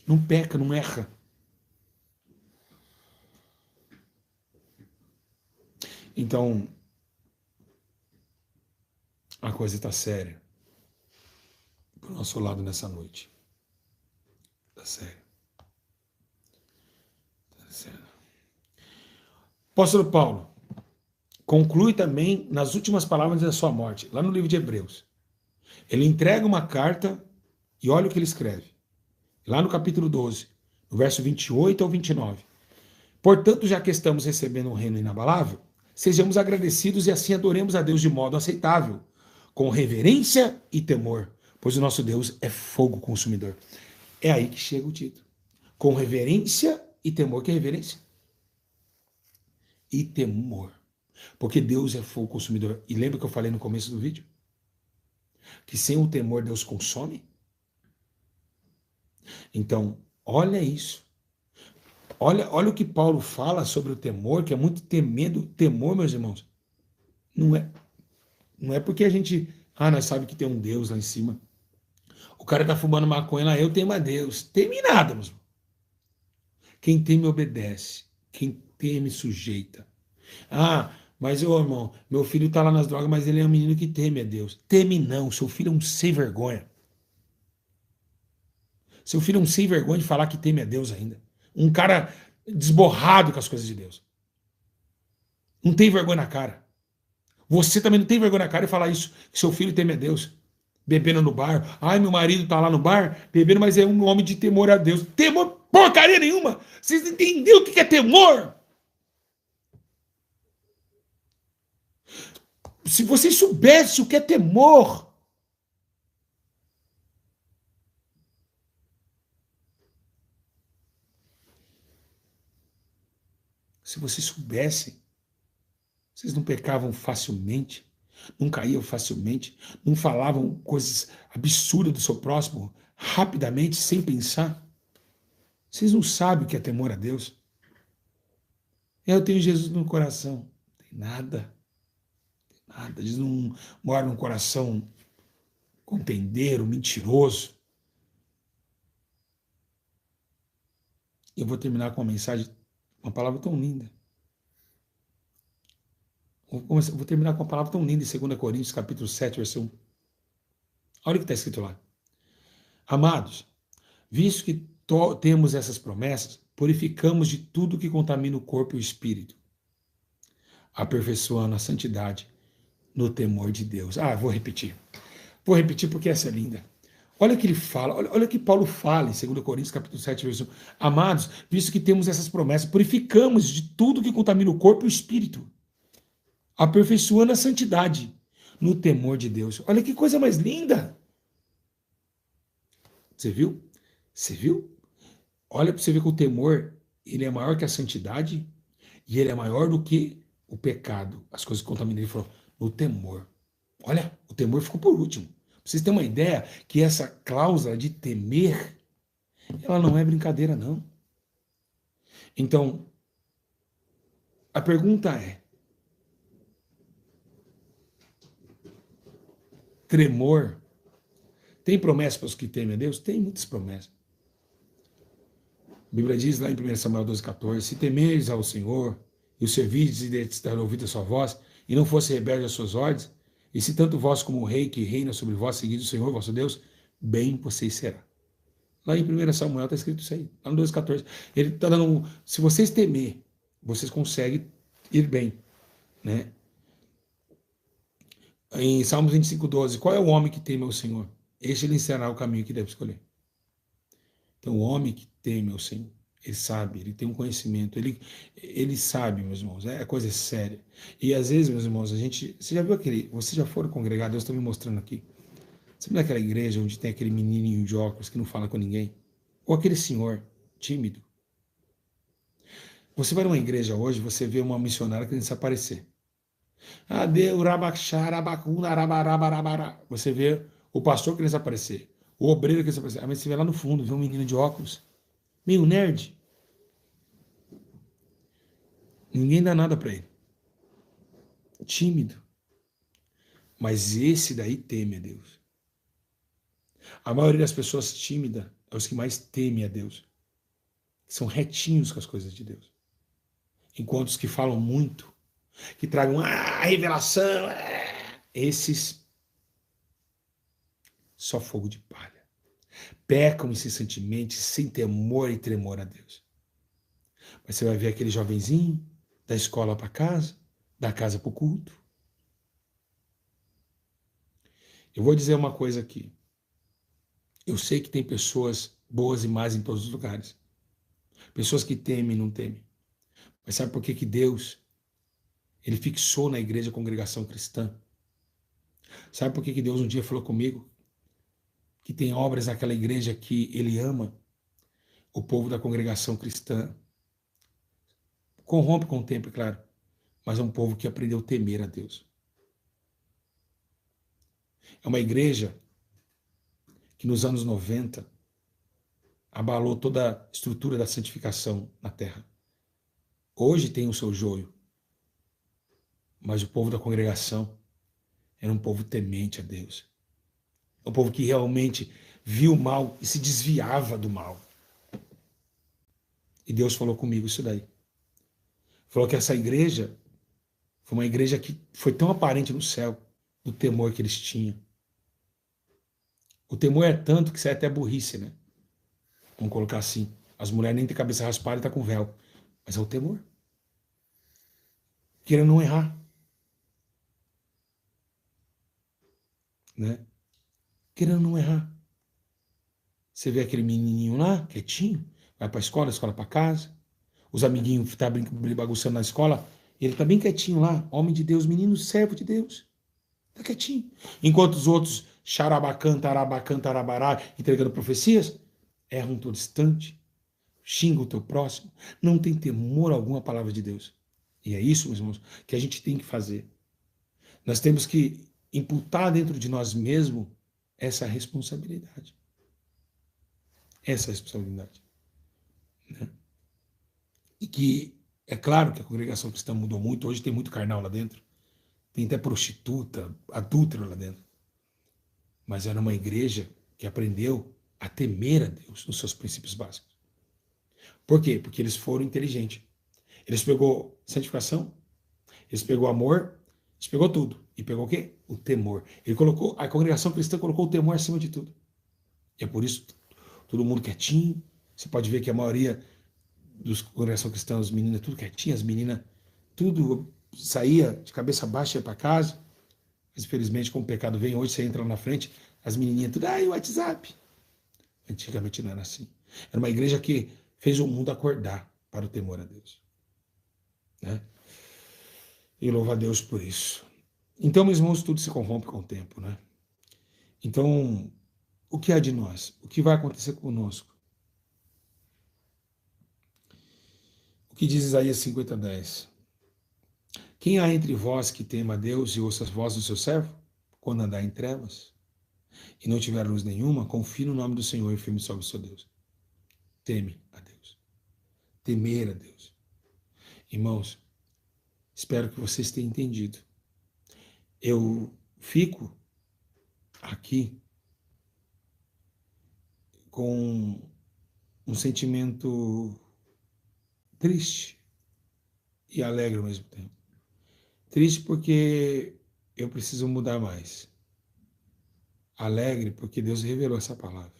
Não peca, não erra. Então, a coisa está séria. Pro nosso lado nessa noite. Está sério. Está sério. Apóstolo Paulo conclui também nas últimas palavras da sua morte, lá no livro de Hebreus. Ele entrega uma carta e olha o que ele escreve. Lá no capítulo 12, no verso 28 ao 29. Portanto, já que estamos recebendo um reino inabalável, sejamos agradecidos e assim adoremos a Deus de modo aceitável, com reverência e temor, pois o nosso Deus é fogo consumidor. É aí que chega o título. Com reverência e temor. Que é reverência? E temor. Porque Deus é fogo consumidor. E lembra que eu falei no começo do vídeo? Que sem o temor Deus consome? Então, olha isso. Olha o que Paulo fala sobre o temor, que é muito temor, meus irmãos. Não é porque a gente... nós sabemos que tem um Deus lá em cima. O cara tá fumando maconha lá, eu temo a Deus. Teme nada, meus irmãos. Quem teme obedece. Quem teme sujeita. Mas, irmão, meu filho tá lá nas drogas, mas ele é um menino que teme a Deus. Teme não, seu filho é um sem vergonha. Seu filho é um sem vergonha de falar que teme a Deus ainda. Um cara desborrado com as coisas de Deus. Não tem vergonha na cara. Você também não tem vergonha na cara de falar isso, que seu filho teme a Deus. Bebendo no bar. Meu marido tá lá no bar, bebendo, mas é um homem de temor a Deus. Temor porcaria nenhuma. Vocês não entenderam o que é temor? Se vocês soubessem o que é temor. Se vocês soubessem, vocês não pecavam facilmente, não caíam facilmente, não falavam coisas absurdas do seu próximo rapidamente, sem pensar. Vocês não sabem o que é temor a Deus. Eu tenho Jesus no coração. Não tem nada. Nada. Jesus não mora num coração contendeiro, mentiroso. Eu vou terminar com uma mensagem, uma palavra tão linda. Vou terminar com uma palavra tão linda em 2 Coríntios, capítulo 7, verso 1. Olha o que está escrito lá. Amados, visto que temos essas promessas, purificamos de tudo que contamina o corpo e o espírito, aperfeiçoando a santidade no temor de Deus. Vou repetir. Vou repetir porque essa é linda. Olha o que ele fala, olha o que Paulo fala em 2 Coríntios, capítulo 7, verso 1. Amados, visto que temos essas promessas, purificamos de tudo que contamina o corpo e o espírito, aperfeiçoando a santidade no temor de Deus. Olha que coisa mais linda. Você viu? Você viu? Olha para você ver que o temor, ele é maior que a santidade e ele é maior do que o pecado, as coisas que contaminam. Ele falou, no temor. Olha, o temor ficou por último. Pra vocês terem uma ideia que essa cláusula de temer, ela não é brincadeira, não. Então, a pergunta é, Tem promessas para os que temem a Deus? Tem muitas promessas. A Bíblia diz lá em 1 Samuel 12,14: se temeres ao Senhor, e o servirdes e dar ouvido a sua voz, e não fosse rebelde às suas ordens, e se tanto vós como o rei que reina sobre vós seguides o Senhor, vosso Deus, bem vocês será. Lá em 1 Samuel está escrito isso aí, lá no 12,14. Ele está dando, se vocês temer, vocês conseguem ir bem, né? Em Salmos 25,12, qual é o homem que teme ao Senhor? Este lhe ensinará o caminho que deve escolher. Então, o homem que teme ao Senhor, ele sabe, ele tem um conhecimento, ele sabe, meus irmãos, é coisa séria. E às vezes, meus irmãos, você já viu você já foram congregar, Deus está me mostrando aqui. Sabe naquela igreja onde tem aquele menininho de óculos que não fala com ninguém? Ou aquele senhor tímido? Você vai numa igreja hoje, você vê uma missionária querendo desaparecer. Você vê o pastor querendo desaparecer, o obreiro querendo desaparecer. Mas você vê lá no fundo, vê um menino de óculos, meio nerd. Ninguém dá nada para ele. Tímido. Mas esse daí teme a Deus. A maioria das pessoas tímidas é os que mais temem a Deus. São retinhos com as coisas de Deus. Enquanto os que falam muito, que tragam revelação, esses só fogo de palha. Pecam incessantemente, sem temor e tremor a Deus. Mas você vai ver aquele jovenzinho da escola para casa, da casa para o culto. Eu vou dizer uma coisa aqui. Eu sei que tem pessoas boas e más em todos os lugares. Pessoas que temem e não temem. Mas sabe por que Deus, ele fixou na igreja a congregação cristã? Sabe por que Deus um dia falou comigo que tem obras naquela igreja que ele ama? O povo da congregação cristã corrompe com o tempo, é claro, mas é um povo que aprendeu a temer a Deus. É uma igreja que nos anos 90 abalou toda a estrutura da santificação na terra. Hoje tem o seu joio, mas o povo da congregação era um povo temente a Deus. Um povo que realmente viu o mal e se desviava do mal. E Deus falou comigo isso daí. Falou que essa igreja foi uma igreja que foi tão aparente no céu, do temor que eles tinham. O temor é tanto que isso é até burrice, né? Vamos colocar assim. As mulheres nem têm cabeça raspada e estão com véu. Mas é o temor. Querendo não errar. Né? Querendo não errar. Você vê aquele menininho lá, quietinho, vai para a escola para casa. Os amiguinhos estão bagunçando na escola. Ele está bem quietinho lá. Homem de Deus, menino servo de Deus. Está quietinho. Enquanto os outros, xarabacan, tarabacan, tarabará, entregando profecias, erram todo instante, xinga o teu próximo, não tem temor algum à palavra de Deus. E é isso, meus irmãos, que a gente tem que fazer. Nós temos que imputar dentro de nós mesmos essa responsabilidade. Essa responsabilidade. Né? E que, é claro que a congregação cristã mudou muito, hoje tem muito carnal lá dentro, tem até prostituta, adúltero lá dentro. Mas era uma igreja que aprendeu a temer a Deus nos seus princípios básicos. Por quê? Porque eles foram inteligentes. Eles pegou santificação, eles pegou amor, eles pegou tudo. E pegou o quê? O temor. A congregação cristã colocou o temor acima de tudo. E é por isso todo mundo quietinho. Você pode ver que a maioria dos congregação cristã, os meninos tudo quietinho, as meninas tudo saía de cabeça baixa para casa. Mas infelizmente, como o pecado vem hoje, você entra lá na frente, as menininhas tudo, o WhatsApp. Antigamente não era assim. Era uma igreja que fez o mundo acordar para o temor a Deus. Né? E louvo a Deus por isso. Então, meus irmãos, tudo se corrompe com o tempo. Né? Então, o que há de nós? O que vai acontecer conosco? O que diz Isaías 50:10? Quem há entre vós que tema a Deus e ouça as vozes do seu servo? Quando andar em trevas e não tiver luz nenhuma, confie no nome do Senhor e firme sobre o seu Deus. Teme a Deus. Temer a Deus. Irmãos, espero que vocês tenham entendido. Eu fico aqui com um sentimento triste e alegre ao mesmo tempo. Triste porque eu preciso mudar mais. Alegre porque Deus revelou essa palavra,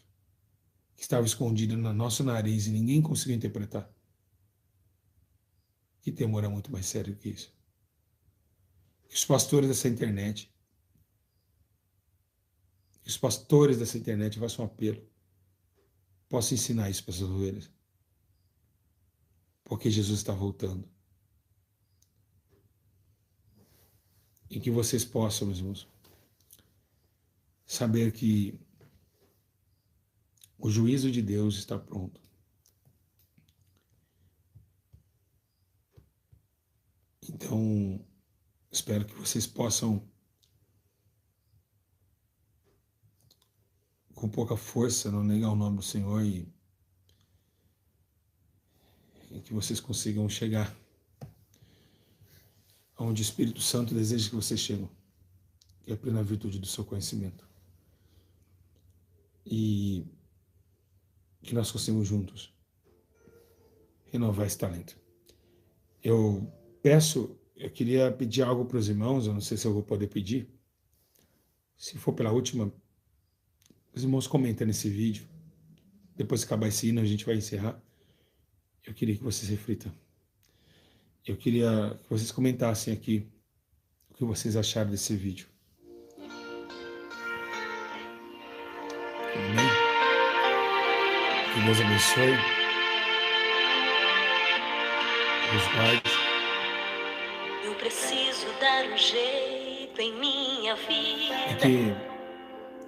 que estava escondida no nosso nariz e ninguém conseguiu interpretar. Que temor é muito mais sério que isso. Que os pastores dessa internet façam um apelo, possam ensinar isso para as ovelhas, porque Jesus está voltando. E que vocês possam, meus irmãos, saber que o juízo de Deus está pronto. Então, espero que vocês possam, com pouca força, não negar o nome do Senhor e que vocês consigam chegar onde o Espírito Santo deseja que vocês cheguem, que é a plena virtude do seu conhecimento. E que nós conseguimos juntos renovar esse talento. Eu queria pedir algo para os irmãos, eu não sei se eu vou poder pedir. Se for pela última, os irmãos comentem nesse vídeo. Depois que acabar esse hino, a gente vai encerrar. Eu queria que vocês reflitam. Eu queria que vocês comentassem aqui o que vocês acharam desse vídeo. Amém? Que Deus abençoe. Deus guarde. Eu preciso dar um jeito em minha vida. E que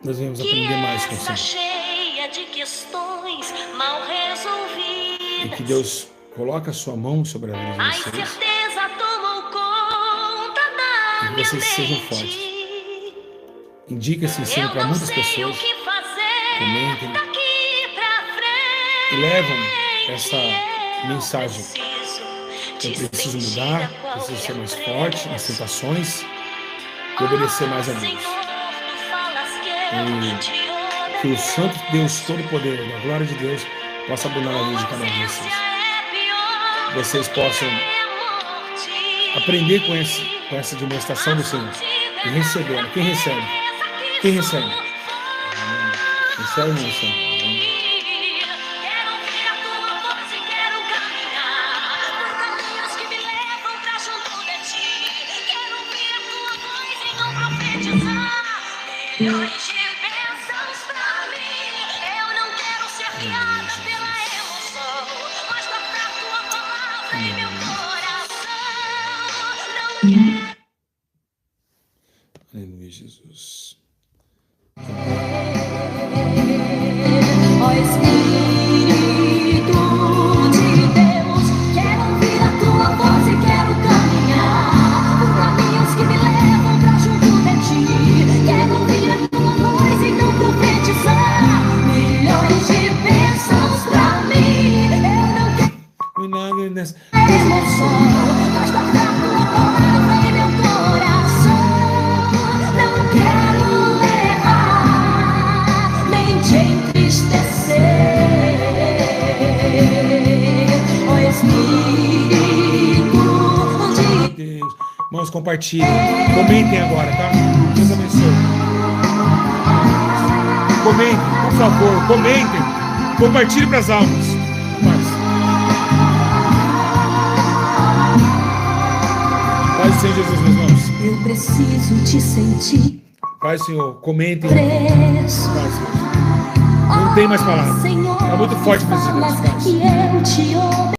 nós venhamos aprender mais com o Senhor. Cheia de questões mal resolvidas. E que Deus coloque a sua mão sobre a vida de A vocês. incerteza tomou conta da E que vocês sejam fortes. Indique esse ensino para muitas pessoas. Comentem. E levam essa mensagem. Eu preciso mudar, preciso ser mais forte nas tentações e obedecer mais a Deus. E que o Santo Deus Todo-Poder, da glória de Deus, possa abundar na vida de cada um de vocês. Vocês possam aprender com essa demonstração do Senhor e receber. Quem recebe? Quem recebe? Recebe, meu Senhor. Milhões de bênçãos pra mim. Eu não quero ser guiada pela emoção, mas tocar tua palavra em meu coração. Não quero. Aleluia, Jesus. Ó Espírito de Deus, quero ouvir a tua voz e quero caminhar por caminhos que me levam pra junto de ti. Quero ouvir a tua voz e não profetizar. Milhões de bênçãos pra mim. Eu não quero Milagre nessa. emoção, mas tocar tua palavra em meu coração. Não quero errar, nem te entristecer. Ó Espírito de Deus. Irmãos, compartilhem. Comentem agora, tá? Deus abençoe. Comentem, por favor, comentem. Compartilhem para as almas. Paz do Senhor Jesus, meus irmãos. eu preciso te sentir Paz, Senhor. Comentem. preso. Paz, Senhor. Não tem mais palavras. Senhor, É muito forte para esse falas Deus. que eu te